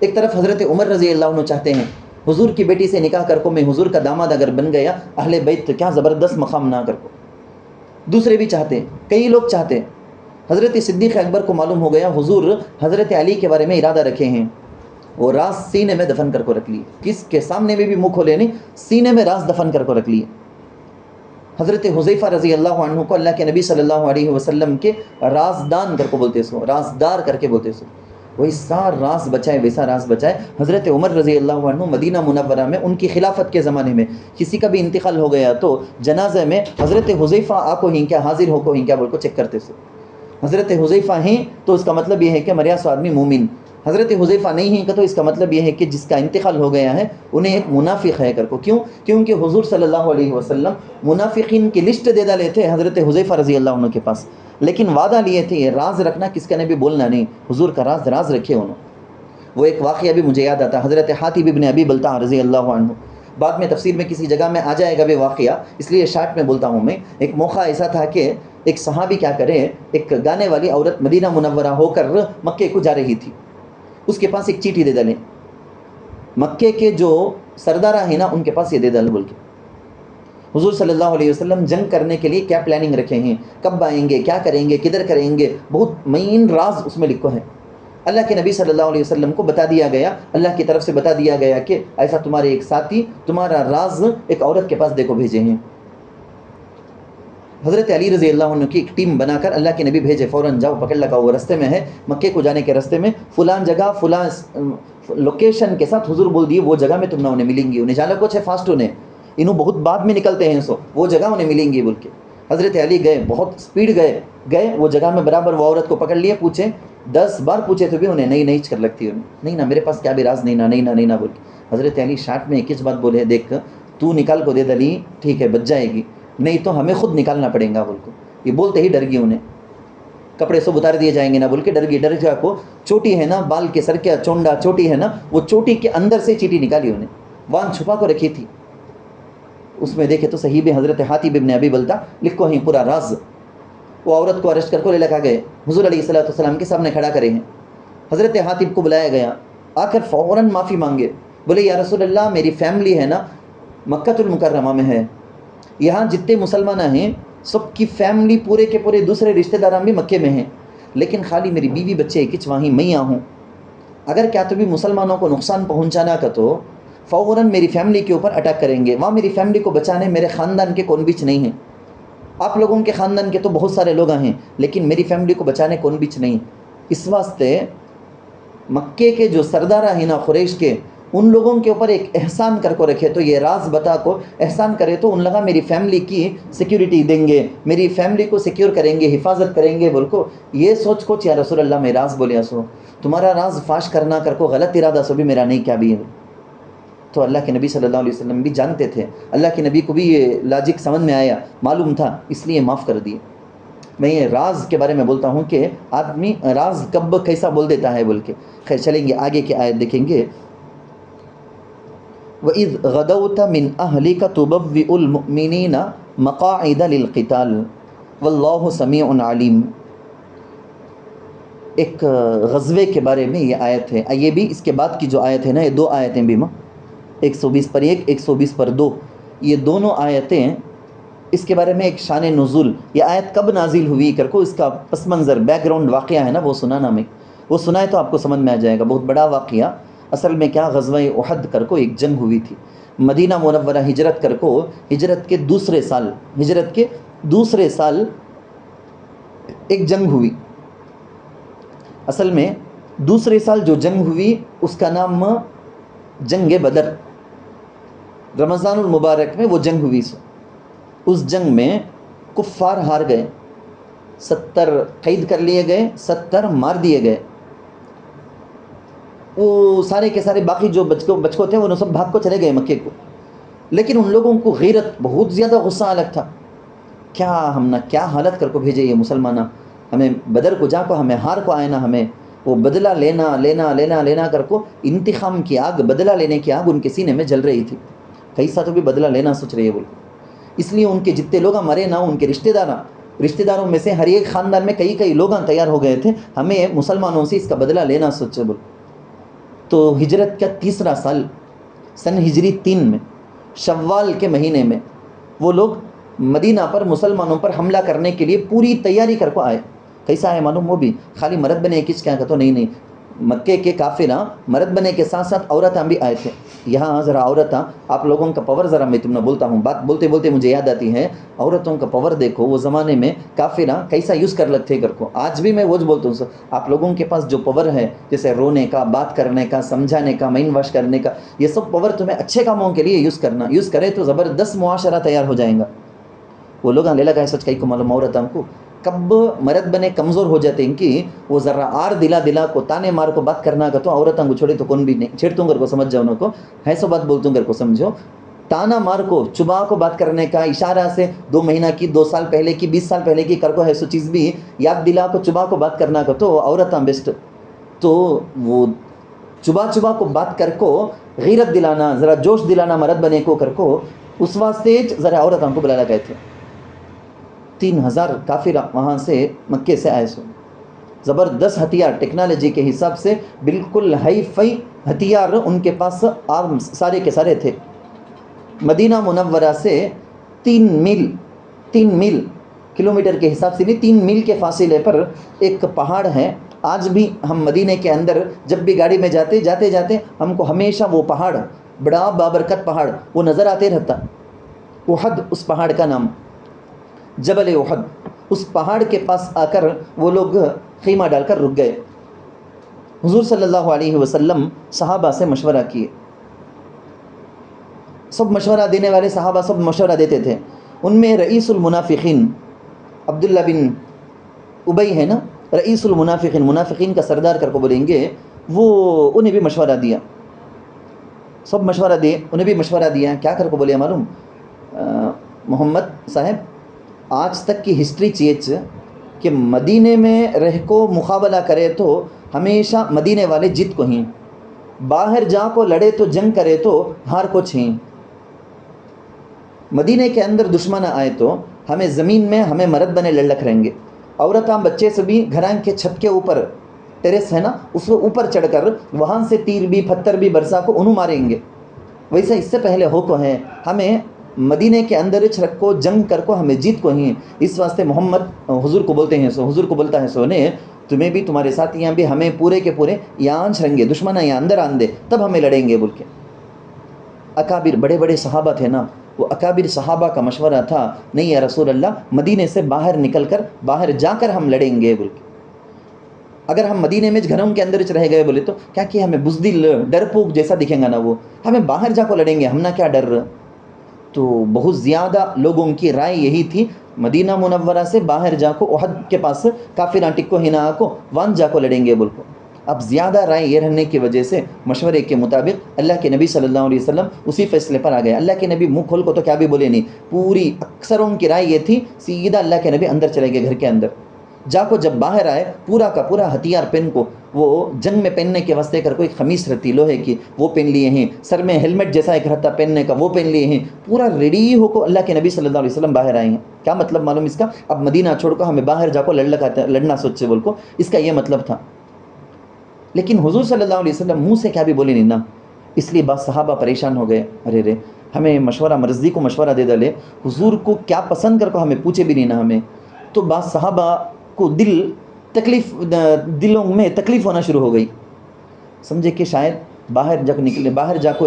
ایک طرف حضرت عمر رضی اللہ عنہ چاہتے ہیں حضور کی بیٹی سے نکاح کر کو میں حضور کا داماد اگر بن گیا، اہل بیت تو کیا زبردست مقام نہ کر کو. دوسرے بھی چاہتے ہیں، کئی لوگ چاہتے ہیں. حضرت صدیق اکبر کو معلوم ہو گیا حضور حضرت علی کے بارے میں ارادہ رکھے ہیں، وہ راز سینے میں دفن کر کو رکھ لیے. کس کے سامنے میں بھی منہ کھولے نہیں، سینے میں راز دفن کر کو رکھ لیے. حضرت حذیفہ رضی اللہ عنہ کو اللہ کے نبی صلی اللہ علیہ وسلم کے رازدان کر کو بولتے سو، رازدار کر کے بولتے سو. ویسا راز بچائے، ویسا راز بچائے. حضرت عمر رضی اللہ عنہ مدینہ منورہ میں ان کی خلافت کے زمانے میں کسی کا بھی انتقال ہو گیا تو جنازے میں حضرت حذیفہ آ کو ہی کیا، حاضر ہو کو ہی کیا بول کو چیک کرتے سو. حضرت حذیفہ ہیں تو اس کا مطلب یہ ہے کہ مریا سو آدمی مومن. حضرت حذیفہ نہیں ہیں تو اس کا مطلب یہ ہے کہ جس کا انتقال ہو گیا ہے انہیں ایک منافق ہے کر کو. کیوں؟ کیونکہ حضور صلی اللہ علیہ وسلم منافقین کی لسٹ دے ڈالے تھے حضرت حذیفہ رضی اللہ عنہ کے پاس، لیکن وعدہ لیے تھے یہ راز رکھنا، کس کا نے بھی بولنا نہیں. حضور کا راز رکھے انہوں. وہ ایک واقعہ بھی مجھے یاد آتا، حضرت حاتب ابن ابی بلتع رضی اللہ عنہ. بعد میں تفسیر میں کسی جگہ میں آ جائے گا وہ واقعہ، اس لیے شارٹ میں بولتا ہوں میں. ایک موقع ایسا تھا کہ ایک صحابی کیا کرے، ایک گانے والی عورت مدینہ منورہ ہو کر مکے کو جا رہی تھی. اس کے پاس ایک چیٹھی دے ڈالیں، مکے کے جو سردارہ ہیں نا ان کے پاس یہ دے ڈال بول کے. حضور صلی اللہ علیہ وسلم جنگ کرنے کے لیے کیا پلاننگ رکھے ہیں، کب آئیں گے، کیا کریں گے، کدھر کریں گے، بہت مین راز اس میں لکھو ہے. اللہ کے نبی صلی اللہ علیہ وسلم کو بتا دیا گیا، اللہ کی طرف سے بتا دیا گیا کہ ایسا تمہارے ایک ساتھی تمہارا راز ایک عورت کے پاس دیکھو بھیجے ہیں. حضرت علی رضی اللہ عنہ کی ایک ٹیم بنا کر اللہ کے نبی بھیجے، فوراً جاؤ پکڑ لگاؤ، وہ رستے میں ہے، مکے کو جانے کے رستے میں فلان جگہ فلاں لوکیشن کے ساتھ حضور بول دیے وہ جگہ میں تم نہ انہیں ملیں گی. انہیں جانا کچھ ہے فاسٹ، انہوں بہت بعد میں نکلتے ہیں سو وہ جگہ انہیں ملیں گی بول کے. حضرت علی گئے، بہت سپیڈ گئے وہ جگہ میں، برابر وہ عورت کو پکڑ لیے. پوچھے 10 بار پوچھے تو بھی انہیں نہیں کر لگتی، نہیں نا میرے پاس کیا بھی راز نہیں نا بول کے. حضرت علی شارٹ میں ایک بات بولے، دیکھ تو نکال کو دے دلی ٹھیک ہے بچ جائے گی، نہیں تو ہمیں خود نکالنا پڑے گا بول کو. یہ بولتے ہی ڈر گئی، انہیں کپڑے سب اتار دیے جائیں گے نا بول کے ڈر گئی. ڈر جا کو چوٹی ہے نا بال کے سر کیا چونڈا چوٹی ہے نا، وہ چوٹی کے اندر سے چیٹی نکالی انہیں، وہاں چھپا کو رکھی تھی. اس میں دیکھے تو صحیح بھی حضرت حاتب ابن ابی بلتع لکھو ہیں پورا راز. وہ عورت کو اریسٹ کر کو لے لگا گئے، حضور علیہ السلام کے سامنے کھڑا کرے ہیں. حضرت حاتب کو بلایا گیا، آ کر فوراً معافی مانگے. بولے یا رسول اللہ میری فیملی ہے نا مکہ المکرمہ میں ہے، یہاں جتنے مسلمان ہیں سب کی فیملی پورے کے پورے دوسرے رشتہ داران بھی مکے میں ہیں، لیکن خالی میری بیوی بچے کچھ وہیں میں ہوں. اگر کیا تو بھی مسلمانوں کو نقصان پہنچانا کا تو فوراً میری فیملی کے اوپر اٹیک کریں گے. وہاں میری فیملی کو بچانے میرے خاندان کے کون بیچ نہیں ہیں. آپ لوگوں کے خاندان کے تو بہت سارے لوگ ہیں لیکن میری فیملی کو بچانے کون بیچ نہیں. اس واسطے مکے کے جو سردارہ ہیں نا قریش کے، ان لوگوں کے اوپر ایک احسان کر کو رکھے تو یہ راز بتا کو احسان کرے تو ان لوگوں میری فیملی کی سیکیورٹی دیں گے، میری فیملی کو سیکیور کریں گے، حفاظت کریں گے بول کو. یہ سوچ کو یا رسول اللہ میں راز بولیا سو تمہارا راز فاش کرنا کر کو غلط ارادہ سو بھی میرا نہیں کیا بھی ہے. تو اللہ کے نبی صلی اللہ علیہ وسلم بھی جانتے تھے، اللہ کے نبی کو بھی یہ لاجک سمجھ میں آیا، معلوم تھا، اس لیے معاف کر دیے. میں یہ راز کے بارے میں بولتا ہوں کہ آدمی راز کب کیسا بول دیتا ہے بول کے. خیر چلیں گے آگے کی آیت دیکھیں گے. وَإِذْ غَدَوْتَ مِنْ أَهْلِكَ تُبَوِّئُ الْمُؤْمِنِينَ مَقَاعِدَ لِلْقِتَالِ وَاللَّهُ سَمِيعٌ عَلِيمٌ. ایک غزوے کے بارے میں یہ آیت ہے. یہ بھی اس کے بعد کی جو آیت ہے نا، یہ 2 آیتیں بھی 120 پر 1 120 پر 2، یہ دونوں آیتیں اس کے بارے میں ایک شان نزول، یہ آیت کب نازل ہوئی کر کو اس کا پس منظر بیک گراؤنڈ واقعہ ہے نا، وہ سنانا میں، وہ سنائے تو آپ کو سمجھ میں آ جائے گا، بہت بڑا واقعہ۔ اصل میں کیا، غزوہ احد کر کو ایک جنگ ہوئی تھی، مدینہ منورہ ہجرت کر کو، ہجرت کے دوسرے سال ایک جنگ ہوئی۔ اصل میں دوسرے سال جو جنگ ہوئی اس کا نام جنگ بدر، رمضان المبارک میں وہ جنگ ہوئی۔ اس جنگ میں کفار ہار گئے، 70 قید کر لیے گئے، 70 مار دیے گئے۔ وہ سارے کے سارے باقی جو بچکو تھے وہ سب بھاگ کو چلے گئے مکے کو، لیکن ان لوگوں کو غیرت، بہت زیادہ غصہ الگ تھا، کیا ہم نہ کیا حالت کر کو بھیجے یہ مسلمانہ، ہمیں بدر کو جا کو ہمیں ہار کو آئے نا، ہمیں وہ بدلہ لینا کر کو، انتقام کی آگ، بدلہ لینے کی آگ ان کے سینے میں جل رہی تھی، کیسا تو بھی بدلہ لینا سوچ رہے بول۔ اس لیے ان کے جتنے لوگ مرے نا، ان کے رشتہ داروں میں سے ہر ایک خاندان میں کئی لوگ تیار ہو گئے تھے، ہمیں مسلمانوں سے اس کا بدلہ لینا سوچے بول۔ تو ہجرت کا تیسرا سال، سن ہجری 3 میں، شوال کے مہینے میں، وہ لوگ مدینہ پر مسلمانوں پر حملہ کرنے کے لیے پوری تیاری کر کو آئے۔ کیسا ہے معلوم، وہ بھی خالی مرد بنے کس کیا کہتا، نہیں، مکے کے کافرہ مرد بنے کے ساتھ ساتھ عورتاں بھی آئے تھے۔ یہاں ذرا عورتاں، آپ لوگوں کا پاور ذرا میں تم بولتا ہوں، بات بولتے بولتے مجھے یاد آتی ہے، عورتوں کا پاور دیکھو، وہ زمانے میں کافرہ کیسا یوز کر لگتے کر کو۔ آج بھی میں وہ بولتا ہوں، آپ لوگوں کے پاس جو پاور ہے، جیسے رونے کا، بات کرنے کا، سمجھانے کا، مائنڈ واش کرنے کا، یہ سب پاور تمہیں اچھے کاموں کے لیے یوز کرے تو زبردست معاشرہ تیار ہو جائے گا۔ وہ لوگ لے لگا ہے سچ، کئی کو معلوم، عورتوں کو کب مرد بنے کمزور ہو جاتے ہیں کہ وہ ذرا آر دلا کو تانے مار کو بات کرنا کا، تو عورتوں کو چھوڑے تو کون بھی نہیں چھیڑتوں کر کو سمجھ جاؤ، ان کو ہے سو بات بولتوں کر کو سمجھو، تانا مار کو، چبا کو بات کرنے کا، اشارہ سے 2 مہینہ کی، 2 سال پہلے کی، 20 سال پہلے کی کر کو ہے سو چیز بھی یاد دلا کو، چبا کو بات کرنا کا، تو عورتاں بیسٹ۔ تو وہ چبا کو بات کر کو غیرت دلانا، ذرا جوش دلانا مرد بنے کو کر کو، اس واسطے ذرا عورتوں کو بلانا گئے تھے۔ 3000 کافرہ وہاں سے مکے سے آئے سو، زبردست ہتھیار، ٹیکنالوجی کے حساب سے بالکل ہائی فائی ہتھیار ان کے پاس، آرمز سارے کے سارے تھے۔ مدینہ منورہ سے 3 میل کلومیٹر کے حساب سے نہیں، 3 میل کے فاصلے پر ایک پہاڑ ہے۔ آج بھی ہم مدینہ کے اندر جب بھی گاڑی میں جاتے ہم کو ہمیشہ وہ پہاڑ، بڑا بابرکت پہاڑ وہ نظر آتے رہتا، احد اس پہاڑ کا نام، جبل احد۔ اس پہاڑ کے پاس آ کر وہ لوگ خیمہ ڈال کر رک گئے۔ حضور صلی اللہ علیہ وسلم صحابہ سے مشورہ کیے، سب مشورہ دینے والے صحابہ سب مشورہ دیتے تھے، ان میں رئیس المنافقین عبداللہ بن ابی ہے نا، رئیس المنافقین، منافقین کا سردار کر کو بولیں گے، وہ انہیں بھی مشورہ دیا، سب مشورہ دے، انہیں بھی مشورہ دیا، کیا کر کو بولے معلوم، محمد صاحب آج تک کی ہسٹری چیز کہ مدینے میں رہ کو مقابلہ کرے تو ہمیشہ مدینے والے جیت کو ہیں، باہر جا کو لڑے تو جنگ کرے تو ہار کو چھیں۔ مدینے کے اندر دشمن آئے تو ہمیں زمین میں ہمیں مرد بنے لڑ لکھ رہیں گے، عورتاں بچے سے بھی گھراں کے چھت کے اوپر، ٹیرس ہے نا، اس کو اوپر چڑھ کر وہاں سے تیر بھی پتھر بھی برسا کو انہوں ماریں گے۔ ویسا اس سے پہلے ہو کو ہے، ہمیں مدینے کے اندر چھڑک کو جنگ کر کو ہمیں جیت کو ہی، اس واسطے محمد حضور کو بولتے ہیں سو، حضور کو بولتا ہے سو نے تمہیں بھی تمہارے ساتھ یہاں بھی ہمیں پورے کے پورے یہاں چھڑیں گے، دشمن یہاں اندر آن دے تب ہمیں لڑیں گے بول کے۔ اکابر بڑے بڑے صحابہ تھے نا، وہ اکابر صحابہ کا مشورہ تھا، نہیں یا رسول اللہ مدینے سے باہر نکل کر باہر جا کر ہم لڑیں گے بول کے۔ اگر ہم مدینے میں گھروں کے اندر رہ گئے بولے تو کیا کہ ہمیں بزدل ڈرپوک جیسا دکھیں گا نا، وہ ہمیں باہر جا کو لڑیں گے، ہم نہ کیا ڈر۔ تو بہت زیادہ لوگوں کی رائے یہی تھی، مدینہ منورہ سے باہر جا کو احد کے پاس کافران ٹکو ہنا کو وان جا کو لڑیں گے بول کو۔ اب زیادہ رائے یہ رہنے کی وجہ سے مشورے کے مطابق اللہ کے نبی صلی اللہ علیہ وسلم اسی فیصلے پر آ گئے۔ اللہ کے نبی منہ کھول کو تو کیا بھی بولے نہیں، پوری اکثروں کی رائے یہ تھی، سیدھا اللہ کے نبی اندر چلے گئے گھر کے اندر جا کو، جب باہر آئے پورا کا پورا ہتھیار پہن کو، وہ جنگ میں پہننے کے واسطے کر کوئی خمیص رہتی لوہے کی وہ پہن لیے ہیں، سر میں ہیلمٹ جیسا ایک رہتا پہننے کا وہ پہن لیے ہیں، پورا ریڈی ہو کو اللہ کے نبی صلی اللہ علیہ وسلم باہر آئے ہیں۔ کیا مطلب معلوم اس کا، اب مدینہ چھوڑ کو ہمیں باہر جا کو لڑنا سوچے بول کو، اس کا یہ مطلب تھا۔ لیکن حضور صلی اللہ علیہ وسلم منہ سے کیا بھی بولے نہیں نا، اس لیے بعض صحابہ پریشان ہو گئے، ارے ہمیں مشورہ مرضی کو مشورہ دے ڈالے، حضور کو کیا پسند کر کو ہمیں پوچھے بھی نہیں نا ہمیں، تو بعض صحابہ کو دلوں میں تکلیف ہونا شروع ہو گئی، سمجھے کہ شاید باہر جا کو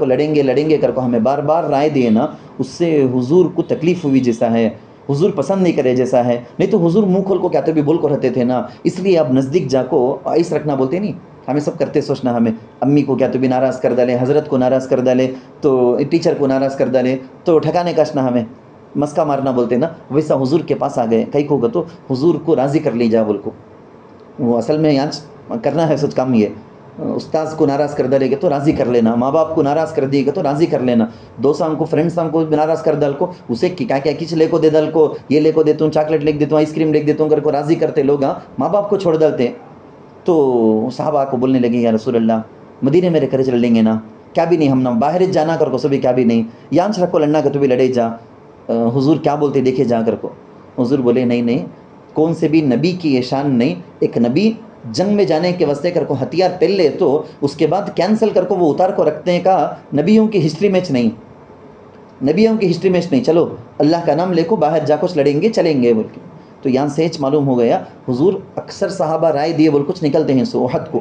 لڑیں گے کر کو ہمیں بار بار رائے دیے نا، اس سے حضور کو تکلیف ہوئی جیسا ہے، حضور پسند نہیں کرے جیسا ہے، نہیں تو حضور منہ کھول کو کیا تو بھی بول کو رہتے تھے نا، اس لیے اب نزدیک جا کو ایس رکھنا بولتے نہیں، ہمیں سب کرتے سوچنا، ہمیں امی کو کیا تو بھی ناراض کر ڈالے، حضرت کو ناراض کر ڈالے، تو ٹیچر کو ناراض کر ڈالے، تو ٹھکانے کاشنا ہمیں مسکا مارنا بولتے نا، ویسا حضور کے پاس آ گئے، کئی کو تو حضور کو راضی کر لی جا بول کو، وہ اصل میں یہاں کرنا ہے سچ کام، یہ استاذ کو ناراض کر ڈالے گا تو راضی کر لینا، ماں باپ کو ناراض کر دیے گا تو راضی کر لینا، دوستوں کو فرینڈس کو ناراض کر ڈال کو، اسے کیا کچھ لے کو دے ڈال کو، یہ لے کو دیتا ہوں، چاکلیٹ لے دیتا ہوں، آئس کریم لے دیتا ہوں کر کو راضی کرتے لوگ، ماں باپ کو چھوڑ ڈالتے، تو صحابہ کو بولنے لگے یا رسول اللہ مدینے میرے کرے چل لیں گے نا، کیا بھی نہیں ہم نا باہر جانا کر کو سبھی کیا بھی نہیں، یہاں سے رکھو لڑنا کر تو بھی لڑے جا، حضور کیا بولتے دیکھے جا کر کو، حضور بولے نہیں کون سے بھی نبی کی یہ شان نہیں، ایک نبی جنگ میں جانے کے واسطے کر کو ہتھیار پہن لے تو اس کے بعد کینسل کر کو وہ اتار کو رکھتے ہیں، کا نبیوں کی ہسٹری میں نہیں، چلو اللہ کا نام لے کو باہر جا کچھ لڑیں گے چلیں گے بول کے، تو یہاں سے معلوم ہو گیا حضور اکثر صحابہ رائے دیے بول کچھ نکلتے ہیں سو احد کو،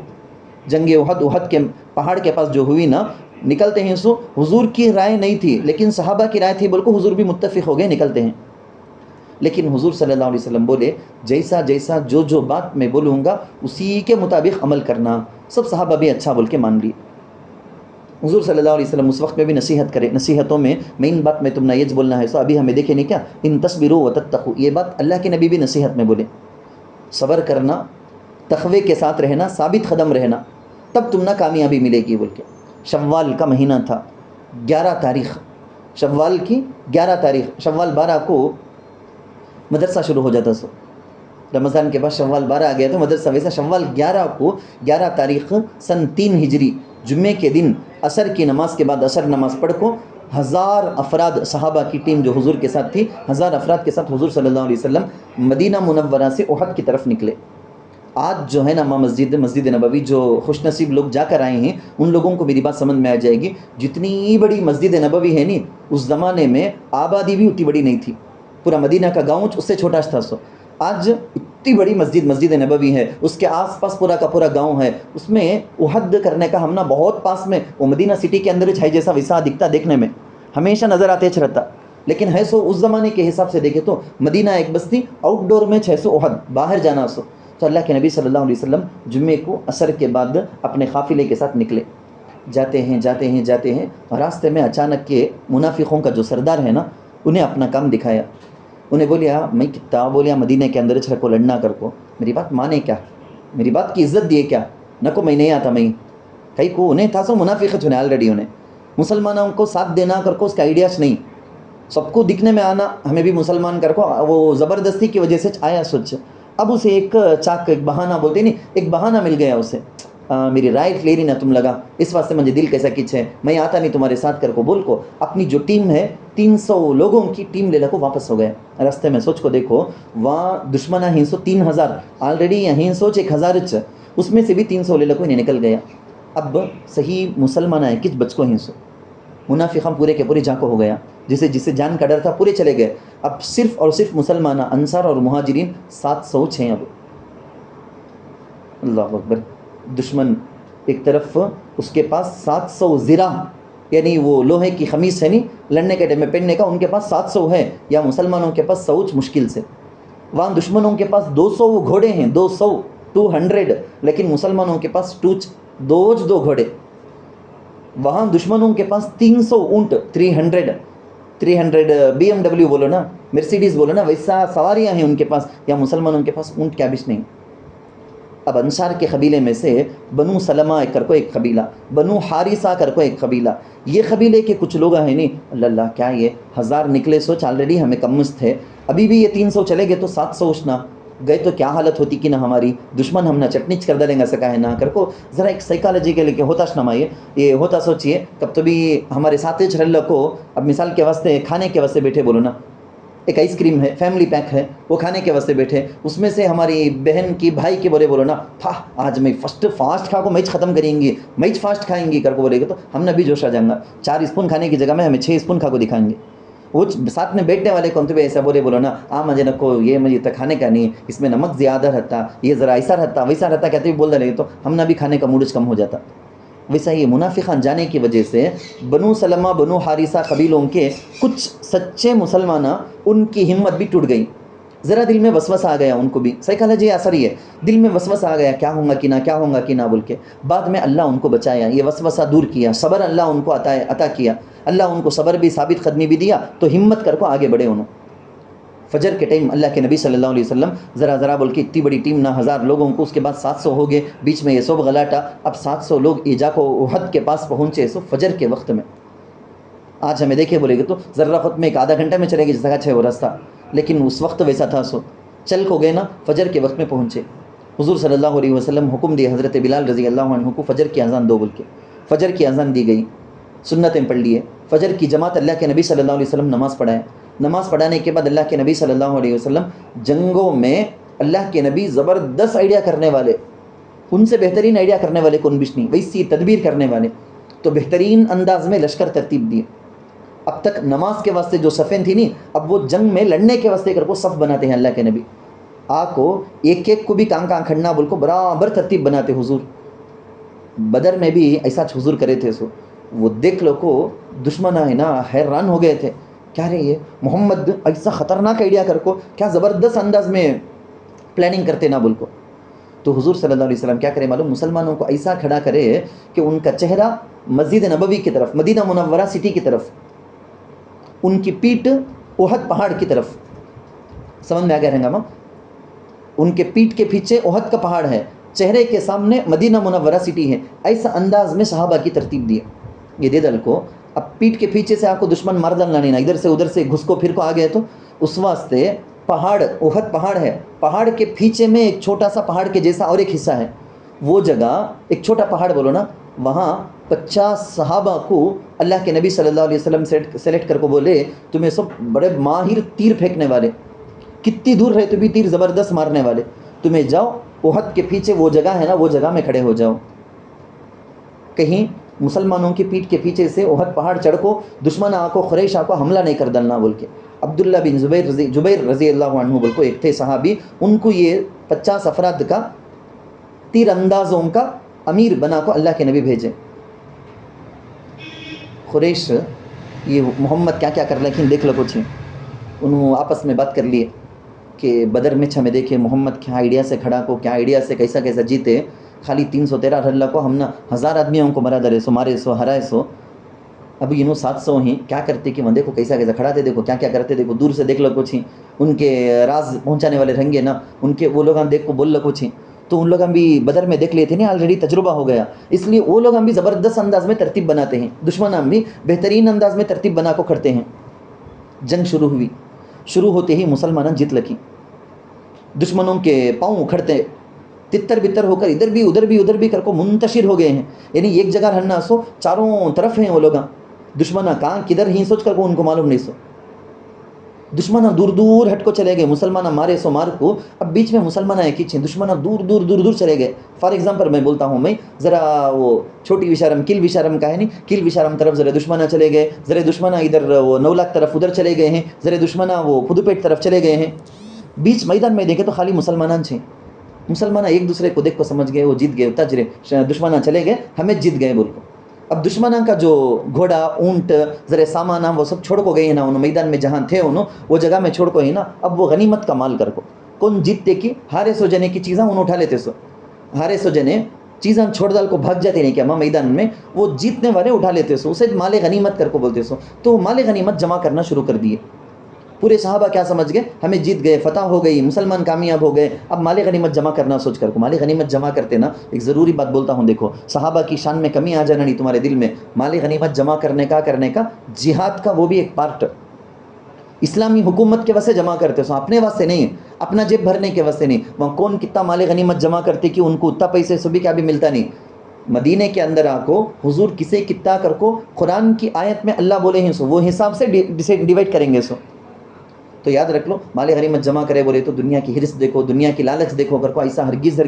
جنگ احد کے پہاڑ کے پاس جو ہوئی نا، نکلتے ہیں سو حضور کی رائے نہیں تھی لیکن صحابہ کی رائے تھی بول کو حضور بھی متفق ہو گئے، نکلتے ہیں، لیکن حضور صلی اللہ علیہ وسلم بولے جیسا جو بات میں بولوں گا اسی کے مطابق عمل کرنا، سب صحابہ بھی اچھا بول کے مان لیے۔ حضور صلی اللہ علیہ وسلم اس وقت میں بھی نصیحت کرے، نصیحتوں میں مین بات میں تم نے یہ بولنا ہے، سو ابھی ہمیں دیکھے نہیں کیا ان تصبروا وتتقوا، یہ بات اللہ کے نبی بھی نصیحت میں بولے، صبر کرنا، تقوی کے ساتھ رہنا، ثابت قدم رہنا، تب تم نہ کامیابی ملے گی بول کے۔ شوال کا مہینہ تھا، 11 تاریخ، شوال کی 11 تاریخ، شوال 12 کو مدرسہ شروع ہو جاتا، سو رمضان کے بعد شوال 12 آ گیا تو مدرسہ، ویسا شوال 11 کو 11 تاریخ سن 3 ہجری جمعے کے دن عصر کی نماز کے بعد عصر نماز پڑھ کو 1000 افراد صحابہ کی ٹیم جو حضور کے ساتھ تھی، 1000 افراد کے ساتھ حضور صلی اللہ علیہ وسلم مدینہ منورہ سے احد کی طرف نکلے۔ آج جو ہے نا مسجد نبوی جو خوش نصیب لوگ جا کر آئے ہیں ان لوگوں کو میری بات سمجھ میں آ جائے گی، جتنی بڑی مسجد نبوی ہے نہیں اس زمانے میں آبادی بھی اتنی بڑی نہیں تھی، پورا مدینہ کا گاؤں اس سے چھوٹا تھا، سو آج اتنی بڑی مسجد نبوی ہے، اس کے آس پاس پورا کا پورا گاؤں ہے، اس میں احد کرنے کا ہم نا بہت پاس میں، وہ مدینہ سٹی کے اندر ہے جیسا ویسا دکھتا، دیکھنے میں ہمیشہ نظر آتے رہتا، لیکن ہے سو اس زمانے کے حساب سے دیکھے تو مدینہ ایک بستی، آؤٹ ڈور میں 600 احد، باہر جانا سو، تو اللہ کے نبی صلی اللہ علیہ وسلم جمعے کو عصر کے بعد اپنے قافلے کے ساتھ نکلے، جاتے ہیں اور راستے میں اچانک کے منافقوں کا جو سردار ہے نا انہیں اپنا کام دکھایا، انہیں بولیا میں کتا بولیا مدینہ کے اندر چھڑ کو لڑنا کر کو، میری بات مانے کیا، میری بات کی عزت دیے کیا، نہ کو میں نہیں آتا، میں کئی کو انہیں تھا سو منافقت ہونے آلریڈی، انہیں مسلمانوں کو ساتھ دینا کر کو اس کا آئیڈیاز نہیں، سب کو دکھنے میں آنا، ہمیں بھی مسلمان کر کو وہ زبردستی کی وجہ سے آیا سوچ، اب اسے ایک بہانہ بولتے نہیں، ایک بہانہ مل گیا اسے، میری رائٹ لے رہی نا تم لگا، اس واسطے مجھے دل کیسا کچھ ہے، میں آتا نہیں تمہارے ساتھ کر کو بول کو اپنی جو ٹیم ہے 300 لوگوں کی ٹیم لے لکو واپس ہو گئے، راستے میں سوچ کو دیکھو وہاں دشمنہ ہی سو 3000 آلریڈی یہیں سوچ 1000 اس میں سے بھی 300 لے لکو انہیں نکل گیا، اب صحیح مسلمانہ ہے کچھ بچ کو ہی سو، منافقہ پورے کے پورے جا کو ہو گیا، جسے جان کا ڈر تھا پورے چلے گئے، اب صرف اور صرف مسلمانہ انصار اور مہاجرین 700 ہیں، اب اللہ اکبر، دشمن ایک طرف اس کے پاس 700 زرہ یعنی وہ لوہے کی خمیس ہے نہیں لڑنے کے ٹائم میں پہننے کا، ان کے پاس 700 ہے، یا مسلمانوں کے پاس 100 مشکل سے، وہاں دشمنوں کے پاس 200 گھوڑے ہیں، 200 لیکن مسلمانوں کے پاس دو گھوڑے، وہاں دشمنوں کے پاس 300 اونٹ، 300 BMW بولو نا، مرسیڈیز بولو نا، ویسا سواریاں ہیں ان کے پاس، یا مسلمانوں کے پاس اونٹ کیا بچ نہیں۔ اب انصار کے قبیلے میں سے بنو سلمہ کر کو ایک قبیلہ، بنو حارثہ کر کو ایک قبیلہ، یہ قبیلے کے کچھ لوگ ہیں نہیں، اللہ کیا یہ 1000 نکلے سوچ آلریڈی ہمیں کم مست ہے، ابھی بھی یہ 300 چلے گئے تو 700 اٹھنا گئے تو کیا حالت ہوتی کہ نہ ہماری دشمن ہم نہ چٹنیچ کر دیں گا سکا ہے نہ کر کو، ذرا ایک سائیکالوجی کے لے کے ہوتا شنمائیے، یہ ہوتا سوچیے کب تو بھی ہمارے ساتھ رہ کو، اب مثال کے واسطے کھانے کے واسطے بیٹھے بولو نا، ایک آئس کریم ہے, فیملی پیک ہے, وہ کھانے کے واسطے بیٹھے, اس میں سے ہماری بہن کی بھائی کے بولے نا تھا آج میں فاسٹ کھا کو میچ ختم کریں گی, میچ فاسٹ کھائیں گی کر کو بولے گا, تو ہم نے بھی جوش آ جائیں گا, 4 اسپون کھانے کی جگہ میں ہمیں 6 اسپون کھا کو دکھائیں گے. وہ ساتھ میں بیٹھنے والے کون تو بھی ایسا بولو نا مجھے نکو یہ مجھے تو کھانے کا نہیں, اس میں نمک زیادہ رہتا, یہ ذرا ایسا رہتا ویسا رہتا کہتے بھی بول رہے, تو ہم نہ بھی کھانے کا موڈ کم ہو جاتا. ویسا یہ منافقان جانے کی وجہ سے بنو سلمہ بنو حارثہ قبیلوں کے کچھ سچے مسلمان ان کی ہمت بھی ٹوٹ گئی. ذرا دل میں وسوسہ آ گیا ان کو بھی, سائیکالوجی اثر ہی ہے, دل میں وسوسہ آ گیا کیا ہوں گا کہ نہ, کیا ہوں گا کہ نہ بول کے. بعد میں اللہ ان کو بچایا, یہ وسوسہ دور کیا, صبر اللہ ان کو عطا کیا, اللہ ان کو صبر بھی ثابت قدمی بھی دیا, تو ہمت کر کو آگے بڑھے انہوں. فجر کے ٹائم اللہ کے نبی صلی اللہ علیہ وسلم ذرا بول کے اتنی بڑی ٹیم نہ 1000 لوگوں کو, اس کے بعد 700 ہو گئے, بیچ میں یہ سب غلاٹا, اب 700 لوگ ایجا کو احد کے پاس پہنچے سو فجر کے وقت میں. آج ہمیں دیکھے بولے گے تو ذرا خود میں 1 آدھا گھنٹہ میں چلے گی جیسا اچھا وہ راستہ, لیکن اس وقت ویسا تھا, سو چل کو گئے نا, فجر کے وقت میں پہنچے. حضور صلی اللہ علیہ وسلم حکم دیے حضرت بلال رضی اللہ عنہ کو فجر کی اذان دو بول کے. فجر کی اذان دی گئی, سنتیں پڑھ لیے, فجر کی جماعت اللہ کے نبی صلی اللہ علیہ وسلم نماز پڑھائے. نماز پڑھانے کے بعد اللہ کے نبی صلی اللہ علیہ وسلم جنگوں میں اللہ کے نبی زبردست آئیڈیا کرنے والے, ان سے بہترین آئیڈیا کرنے والے کون بھی نہیں, ویسی تدبیر کرنے والے, تو بہترین انداز میں لشکر ترتیب دیے. اب تک نماز کے واسطے جو صفیں تھیں نہیں, اب وہ جنگ میں لڑنے کے واسطے کر کو صف بناتے ہیں اللہ کے نبی. کو ایک کو بھی کہاں کھڑنا بول کو برابر ترتیب بناتے. حضور بدر میں بھی ایسا حضور کرے تھے, سو وہ دیکھ لو کو دشمن ہے نا حیران ہو گئے تھے, کیا رہے یہ محمد ایسا خطرناک آئیڈیا کر کو, کیا زبردست انداز میں پلاننگ کرتے نا بول کو. تو حضور صلی اللہ علیہ وسلم کیا کرے معلوم, مسلمانوں کو ایسا کھڑا کرے کہ ان کا چہرہ مسجد نبوی کی طرف, مدینہ منورہ سٹی کی طرف, ان کی پیٹھ احد پہاڑ کی طرف. سمجھ میں آ گیا رہے گا, ان کے پیٹھ کے پیچھے احد کا پہاڑ ہے, چہرے کے سامنے مدینہ منورہ سٹی ہے. ایسا انداز میں صحابہ کی ترتیب دی. یہ دے دل کو اب پیٹھ کے پیچھے سے آپ کو دشمن مار ڈالنا نہیں نا, ادھر سے ادھر سے گھس کو پھر کو آ گئے, تو اس واسطے پہاڑ احد پہاڑ ہے, پہاڑ کے پیچھے میں ایک چھوٹا سا پہاڑ کے جیسا اور ایک حصہ ہے, وہ جگہ ایک چھوٹا پہاڑ بولو نا, وہاں 50 صحابہ کو اللہ کے نبی صلی اللہ علیہ وسلم سلیکٹ کر کو بولے تمہیں سب بڑے ماہر تیر پھینکنے والے, کتنی دور رہے تو بھی تیر زبردست مارنے والے, تمہیں جاؤ احد کے پیچھے وہ جگہ ہے نا, وہ جگہ میں کھڑے ہو جاؤ. کہیں مسلمانوں کی پیٹھ کے پیچھے سے احد پہاڑ چڑھ کو دشمن کو قریش کو حملہ نہیں کر ڈالنا بول کے. عبداللہ بن جبیر رضی اللہ عنہ بول کو ایک تھے صحابی, ان کو یہ 50 افراد کا تیر اندازوں کا امیر بنا کو اللہ کے نبی بھیجے. قریش یہ محمد کیا کر لیکن دیکھ لو کچھ, انہوں آپس میں بات کر لیے کہ بدر میں ہمیں دیکھے محمد کیا آئیڈیا سے کھڑا کو, کیا آئیڈیا سے کیسا جیتے, خالی 313 اللہ کو ہم نا 1000 آدمیوں کو مرا درے سو, مارے سو, ہرائے سو, اب انہوں 700 ہیں, کیا کرتے کہ وہ دیکھو کیسا کھڑا تھے, دیکھو کیا کرتے, دیکھو دور سے دیکھ لو کچھ ہی, ان کے راز پہنچانے والے رہیں گے نا, ان کے وہ لوگ ہم دیکھ کو بول لو کچھ ہی, تو ان لوگ ہم بھی بدر میں دیکھ لیتے نا, آلریڈی تجربہ ہو گیا, اس لیے وہ لوگ ہم بھی زبردست انداز میں ترتیب بناتے ہیں, دشمن ہم بھی بہترین انداز میں ترتیب بنا کو کرتے ہیں. جنگ شروع ہوئی, شروع ہوتے ہی مسلمان جیت لکی, دشمنوں کے پاؤں اکھڑتے تتر بتر ہو کر ادھر بھی کر کو منتشر ہو گئے ہیں, یعنی ایک جگہ رہنا سو چاروں طرف ہیں وہ لوگ, دشمنہ کہاں کدھر ہی سوچ کر کو ان کو معلوم نہیں سو, دشمنہ دور ہٹ کو چلے گئے, مسلمانہ مارے سو مار کو, اب بیچ میں مسلمانہ ایک ہی چھیں, دشمنہ دور چلے گئے. فار ایگزامپل میں بولتا ہوں, میں ذرا وہ چھوٹی وشارم کل وشارم کا ہے نہیں, کل وشارم طرف ذرا دشمنہ چلے گئے, ذرا دشمنہ ادھر وہ 9 لاکھ طرف ادھر چلے گئے ہیں, ذرا دشمنہ وہ پدوپیٹ طرف چلے گئے ہیں. بیچ میدان میں دیکھے تو خالی مسلمانان چھیں, مسلمانہ ایک دوسرے کو دیکھ کو سمجھ گئے, وہ جیت گئے, تجرے دشمنہ چلے گئے, ہمیں جیت گئے بول کو. اب دشمنہ کا جو گھوڑا اونٹ ذرا سامان وہ سب چھوڑ کو گئے ہیں نا, انہوں میدان میں جہاں تھے انہوں وہ جگہ میں چھوڑ کو ہی نا, اب وہ غنیمت کا مال کر کو کون جیتتے کی ہارے سو جنے کی چیزاں انہوں اٹھا لیتے, سو ہارے سو جنے چیزاں چھوڑ ڈال کو بھاگ جاتے نہیں, کہ ہم میدان میں وہ جیتنے والے اٹھا لیتے سو, اسے مال غنیمت کر کو بولتے سو. تو مال غنیمت جمع کرنا شروع کر دیے. پورے صحابہ کیا سمجھ گئے, ہمیں جیت گئے, فتح ہو گئی, مسلمان کامیاب ہو گئے, اب مال غنیمت جمع کرنا سوچ کر کو مال غنیمت جمع کرتے نا. ایک ضروری بات بولتا ہوں, دیکھو صحابہ کی شان میں کمی آ جانا نہیں تمہارے دل میں, مال غنیمت جمع کرنے کا جہاد کا وہ بھی ایک پارٹ, اسلامی حکومت کے واسطے جمع کرتے سو, اپنے واسطے نہیں, اپنا جیب بھرنے کے واسطے نہیں. وہاں کون کتنا مال غنیمت جمع کرتے کہ ان کو اتنا پیسے سو بھی کیا بھی ملتا نہیں. مدینے کے اندر کو حضور کسے کتنا کر کو قرآن کی آیت میں اللہ بولے ہیں, سو وہ حساب سے ڈیوائڈ کریں گے. سو تو یاد رکھ لو مال غنیمت جمع کرے بولے تو دنیا کی ہرس دیکھو, دنیا کی لالچ دیکھو, کر کو ایسا ہرگز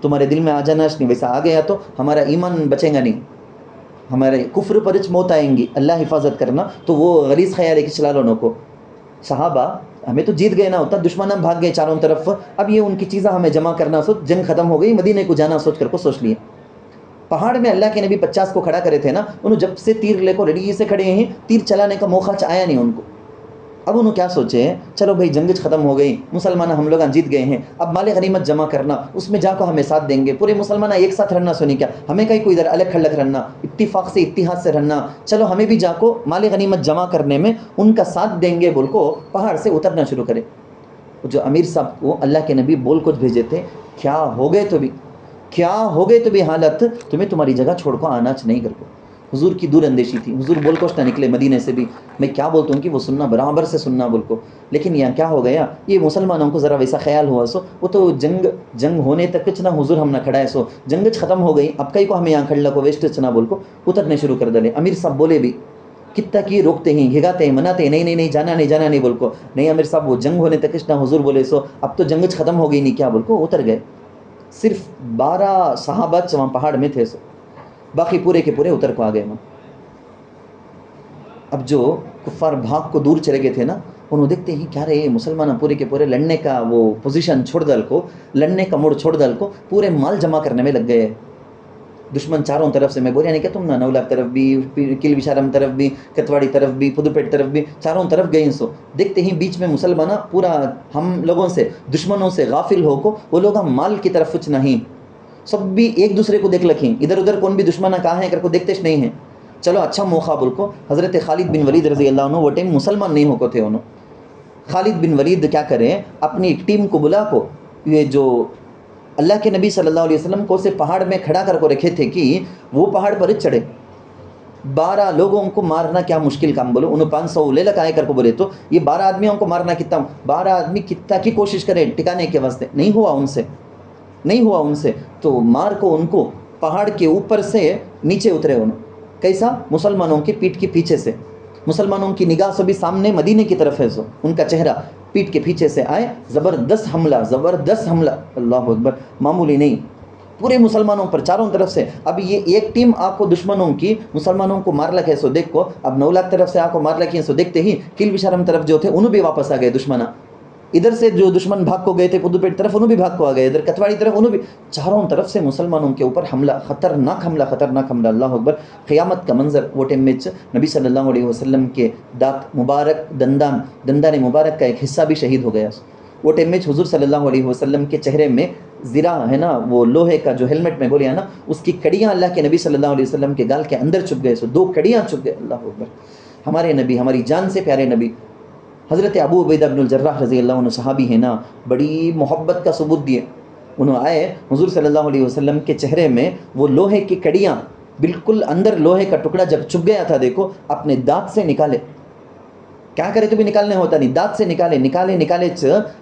تمہارے دل میں آ جانا نہیں. ویسا آ گیا تو ہمارا ایمان بچے گا نہیں, ہمارے کفر پر موت آئیں گی. اللہ حفاظت کرنا. تو وہ غلیظ خیال ہے کہ چلا لو کو صحابہ ہمیں تو جیت گئے نا ہوتا, دشمن ہم بھاگ گئے چاروں طرف. اب یہ ان کی چیزیں ہمیں جمع کرنا سوچ, جنگ ختم ہو گئی, مدینے کو جانا سوچ کر کو سوچ لیے. پہاڑ میں اللہ کے نبی 50 کو کھڑا کرے تھے نا, انہوں جب سے تیر لے کو ریڈی سے کھڑے ہیں, تیر چلانے کا موقع آیا نہیں ان کو. اب انہوں کیا سوچے, چلو بھائی جنگ ختم ہو گئی, مسلمان ہم لوگ جیت گئے ہیں, اب مال غنیمت جمع کرنا, اس میں جا کو ہمیں ساتھ دیں گے, پورے مسلمان ایک ساتھ رہنا. سنی کیا ہمیں کہیں کوئی ادھر الگ کھلگ رہنا, اتفاق سے اتحاد سے رہنا, چلو ہمیں بھی جا کو مال غنیمت جمع کرنے میں ان کا ساتھ دیں گے بول کو پہاڑ سے اترنا شروع کرے. جو امیر صاحب کو اللہ کے نبی بول کچھ بھیجے تھے, کیا ہو گئے تو بھی حالت تمہیں تمہاری جگہ چھوڑ کو آنا نہیں کر کو. حضور کی دور اندیشی تھی, حضور بول کوش نہ نکلے مدینے سے بھی. میں کیا بولتا ہوں کہ وہ سننا برابر سے سننا بول کو, لیکن یہاں کیا ہو گیا, یہ مسلمانوں کو ذرا ویسا خیال ہوا سو وہ تو جنگ ہونے تک کچھ نہ حضور ہم نہ کھڑا ہے, سو جنگ ختم ہو گئی, اب کئی کو ہمیں یہاں کھڑا کو ویسٹ چنا بول کو اترنے شروع کر ڈالے. امیر صاحب بولے بھی کتنا کی روکتے ہیں, گھگاتے ہیں, مناتے ہیں, نہیں جانا نہیں بول کو. نہیں امیر صاحب وہ جنگ ہونے تک کچھ نہ حضور بولے سو اب تو جنگ ختم ہو گئی نہیں کیا بول کو اتر گئے. صرف 12 صحابہ وہاں پہاڑ میں تھے, سو باقی پورے کے پورے اتر کو آ گئے. اب جو کفار بھاگ کو دور چلے گئے تھے نا, انہوں دیکھتے ہیں کیا رہے مسلمان پورے کے پورے لڑنے کا وہ پوزیشن چھوڑ ڈال کو, لڑنے کا موڑ چھوڑ ڈال کو پورے مال جمع کرنے میں لگ گئے. دشمن چاروں طرف سے, میں بولیا نہیں کہ تم نا نولاک طرف بھی, کل بشارم طرف بھی, کتواڑی طرف بھی, پدوپیٹ طرف بھی, چاروں طرف گئے. سو دیکھتے ہی بیچ میں مسلمان پورا ہم لوگوں سے دشمنوں سے غافل ہو کو وہ لوگ ہم مال کی طرف کچھ نہیں, سب بھی ایک دوسرے کو دیکھ لکھیں, ادھر ادھر کون بھی دشمن کہاں ہے کر کو دیکھتے نہیں ہیں. چلو اچھا موقع بول کو حضرت خالد بن ولید رضی اللہ عنہ وہ ٹائم مسلمان نہیں ہو کو تھے. انہوں خالد بن ولید کیا کریں, اپنی ایک ٹیم کو بلا کو, یہ جو اللہ کے نبی صلی اللہ علیہ وسلم کو سے پہاڑ میں کھڑا کر کو رکھے تھے کہ وہ پہاڑ پر چڑھے. 12 لوگوں کو مارنا کیا مشکل کام بولو, انہوں 500 لے لگائے کر کو بولے تو یہ 12 آدمیوں کو مارنا کتنا, 12 آدمی کتنا کی کوشش کرے ٹکانے کے واسطے, نہیں ہوا ان سے. تو مار کو ان کو پہاڑ کے اوپر سے نیچے اترے. انہوں کیسا, مسلمانوں کی پیٹ کے پیچھے سے, مسلمانوں کی نگاہ سے بھی سامنے مدینے کی طرف ہے, سو ان کا چہرہ پیٹ کے پیچھے سے آئے, زبردست حملہ, اللہ اکبر, معمولی نہیں, پورے مسلمانوں پر چاروں طرف سے. اب یہ ایک ٹیم آپ کو دشمنوں کی مسلمانوں کو مار لگے, سو دیکھ کو اب 9 لاکھ طرف سے آپ کو مار لگی, سو دیکھتے ہی کل بشارم طرف جو تھے انہوں بھی واپس آ گئے دشمنہ. ادھر سے جو دشمن بھاگ کو گئے تھے پدوپیٹ طرف, انہوں بھی بھاگ کو آ گئے, ادھر کتواڑی طرف انہوں بھی, چاروں طرف سے مسلمانوں کے اوپر حملہ, خطرناک حملہ. اللہ اکبر. قیامت کا منظر وہ ٹائم میں نبی صلی اللہ علیہ وسلم کے دانت مبارک, دندان مبارک کا ایک حصہ بھی شہید ہو گیا. وہ ٹائم میں حضور صلی اللہ علیہ وسلم کے چہرے میں زرا ہے نا, وہ لوہے کا جو ہیلمٹ میں بولیا نا, اس کی کڑیاں اللہ کے نبی صلی اللہ علیہ وسلم کے گال کے اندر چپ گئے. سو 2 کڑیاں چپ گئے. اللہ اکبر. ہمارے نبی, ہماری جان سے پیارے نبی حضرت ابو عبیدہ بن الجراح رضی اللہ عنہ صحابی ہیں نا, بڑی محبت کا ثبوت دیے. انہوں آئے حضور صلی اللہ علیہ وسلم کے چہرے میں وہ لوہے کی کڑیاں بالکل اندر, لوہے کا ٹکڑا جب چپ گیا تھا دیکھو, اپنے دانت سے نکالے. کیا کرے تو بھی نکالنے ہوتا نہیں, دانت سے نکالے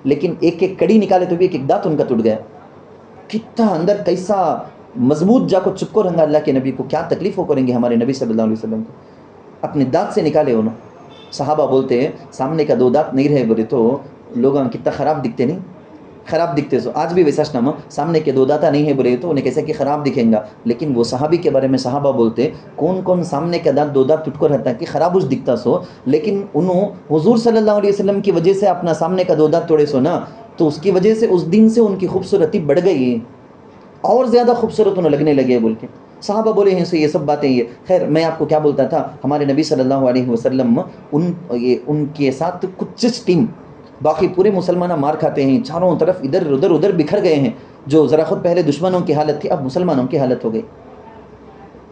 لیکن ایک کڑی نکالے تو بھی ایک دانت ان کا ٹوٹ گیا. کتنا اندر کیسا مضبوط جا کو چپ کو رہنگا اللہ کے نبی کو, کیا تکلیف ہو کریں گے ہمارے نبی صلی اللہ علیہ وسلم کو. اپنے دانت سے نکالے. انہوں صحابہ بولتے ہیں سامنے کا 2 دانت نہیں رہے بولے تو لوگ کتنا خراب دکھتے, سو آج بھی ویسا نام سامنے کے 2 دانت نہیں ہے بولے تو انہیں کیسے کہ خراب دکھیں گا. لیکن وہ صحابی کے بارے میں صحابہ بولتے کون سامنے کا دانت 2 دانت ٹوٹ کو رہتا ہے کہ خراب اس دکھتا, سو لیکن انہوں حضور صلی اللہ علیہ وسلم کی وجہ سے اپنا سامنے کا 2 دانت توڑے سو نا, تو اس کی وجہ سے اس دن سے ان کی خوبصورتی بڑھ گئی, اور زیادہ خوبصورت انہوں لگنے لگے بول کے صحابہ بولے ہیں. سو یہ سب باتیں, یہ خیر میں آپ کو کیا بولتا تھا, ہمارے نبی صلی اللہ علیہ وسلم ان کے ساتھ کچھ ٹیم, باقی پورے مسلمان مار کھاتے ہیں, چاروں طرف ادھر بکھر گئے ہیں. جو ذرا خود پہلے دشمنوں کی حالت تھی, اب مسلمانوں کی حالت ہو گئی.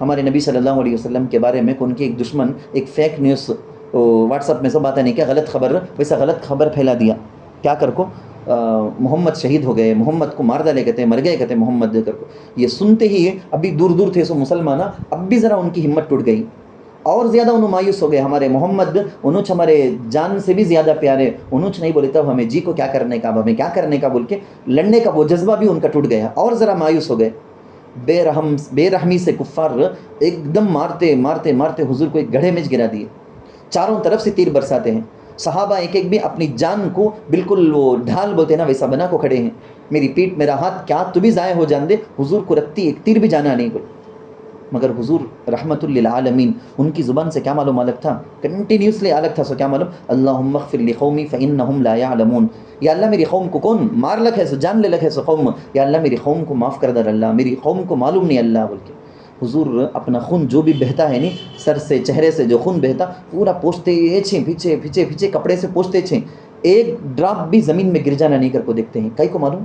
ہمارے نبی صلی اللہ علیہ وسلم کے بارے میں ان کے ایک دشمن ایک فیک نیوز واٹس ایپ میں سب آتا نہیں کیا, غلط خبر, ویسا غلط خبر پھیلا دیا. کیا کر کو محمد شہید ہو گئے, محمد کو مار ڈالے کہتے ہیں, مر گئے کہتے ہیں محمد دے کر کو. یہ سنتے ہی ابھی دور تھے سو مسلمان, اب بھی ذرا ان کی ہمت ٹوٹ گئی, اور زیادہ انہوں مایوس ہو گئے. ہمارے محمد انہوں ہمارے جان سے بھی زیادہ پیارے, انہوں نہیں بولے تب ہمیں جی کو کیا کرنے کا, اب ہمیں کیا کرنے کا بول کے لڑنے کا وہ جذبہ بھی ان کا ٹوٹ گیا, اور ذرا مایوس ہو گئے. بے رحمی سے کفار ایک دم مارتے حضور کو ایک گڑھے میں گرا دیے, چاروں طرف سے تیر برساتے ہیں. صحابہ ایک ایک بھی اپنی جان کو بالکل وہ ڈھال بولتے ہیں نا ویسا بنا کو کھڑے ہیں، میری پیٹھ میرا ہاتھ کیا تو بھی ضائع ہو جان دے، حضور کو رکھتی ایک تیر بھی جانا نہیں بول. مگر حضور رحمت للعالمین ان کی زبان سے کیا معلوم الگ تھا، کنٹینیوسلی الگ تھا. سو کیا معلوم، اللہم اغفر لقومی فانہم لا یعلمون. یا اللہ میری قوم کو کون مار لکھے سو جان لے لکھے سو قوم، یا اللہ میری قوم کو معاف کر در اللہ، میری قوم کو معلوم نہیں اللہ بول کے. حضور اپنا خون جو بھی بہتا ہے نہیں سر سے چہرے سے جو خون بہتا پورا پوچھتے چھیں، پیچھے پیچھے پیچھے کپڑے سے پوچھتے چھیں، ایک ڈراپ بھی زمین میں گر جانا نہیں کر کو دیکھتے ہیں. کئی کو معلوم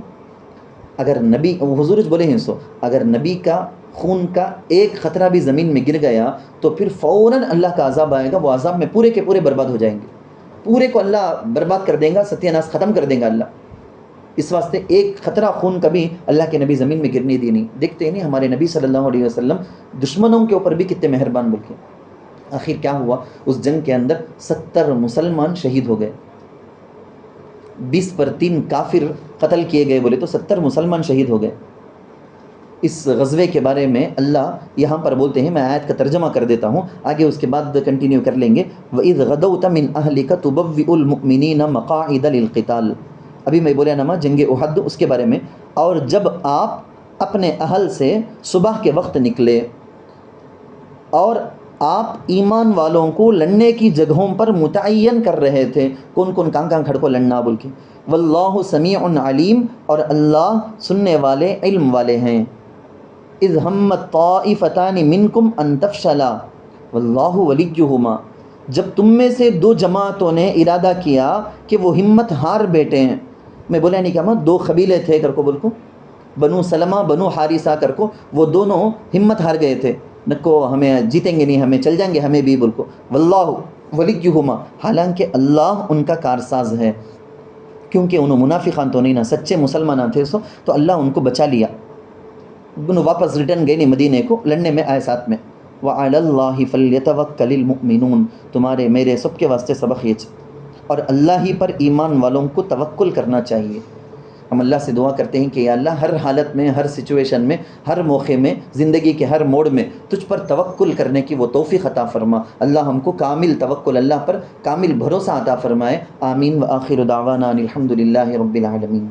اگر نبی حضور بولے ہیں سو اگر نبی کا خون کا ایک قطرہ بھی زمین میں گر گیا تو پھر فوراً اللہ کا عذاب آئے گا، وہ عذاب میں پورے کے پورے برباد ہو جائیں گے، پورے کو اللہ برباد کر دیں گا، ستیہ ناس ختم کر دیں گا اللہ. اس واسطے ایک قطرہ خون کبھی اللہ کے نبی زمین میں گرنے دی نہیں. دیکھتے ہیں نہیں ہمارے نبی صلی اللہ علیہ وسلم دشمنوں کے اوپر بھی کتنے مہربان بول کے. آخر کیا ہوا، اس جنگ کے اندر 70 مسلمان شہید ہو گئے، 20 پر 3 کافر قتل کیے گئے بولے تو 70 مسلمان شہید ہو گئے. اس غزوے کے بارے میں اللہ یہاں پر بولتے ہیں، میں آیت کا ترجمہ کر دیتا ہوں، آگے اس کے بعد کنٹینیو کر لیں گے. وَإِذْ غَدَوْتَ مِنْ أَهْلِكَ تُبَوِّئُ الْمُؤْمِنِينَ مَقَاعِدَ لِلْقِتَالِ. ابھی میں بولا نما جنگ احد اس کے بارے میں. اور جب آپ اپنے اہل سے صبح کے وقت نکلے اور آپ ایمان والوں کو لڑنے کی جگہوں پر متعین کر رہے تھے، کون کون کہاں کہاں کھڑ کو لڑنا بول کے. واللہ سمیع علیم، اور اللہ سننے والے علم والے ہیں. اذ ہمت طائفتان منکم ان تفشلا واللہ ولیہما، جب تم میں سے 2 جماعتوں نے ارادہ کیا کہ وہ ہمت ہار بیٹھے ہیں. میں بولا نہیں کہا 2 قبیلے تھے کر کو بول کو، بنو سلمہ بنو حارثہ کر کو، وہ دونوں ہمت ہار گئے تھے، نکو ہمیں جیتیں گے نہیں، ہمیں چل جائیں گے ہمیں بھی بول کو. واللہ ولیہما، حالانکہ اللہ ان کا کارساز ہے، کیونکہ انہوں منافقان تو نہیں نا، سچے مسلمان تھے سو تو اللہ ان کو بچا لیا. انہوں واپس ریٹرن گئے نہیں مدینے کو، لڑنے میں آئے ساتھ میں. وَعَلَى اللَّهِ فَلْيَتَوَكَّلِ الْمُؤْمِنُونَ، تمہارے میرے سب کے واسطے سبق یہ اور اللہ ہی پر ایمان والوں کو توکل کرنا چاہیے. ہم اللہ سے دعا کرتے ہیں کہ یا اللہ ہر حالت میں، ہر سچویشن میں، ہر موقع میں، زندگی کے ہر موڑ میں تجھ پر توکل کرنے کی وہ توفیق عطا فرما. اللہ ہم کو کامل توکل، اللہ پر کامل بھروسہ عطا فرمائے. آمین. وآخر دعوانا الحمد للہ رب العالمین.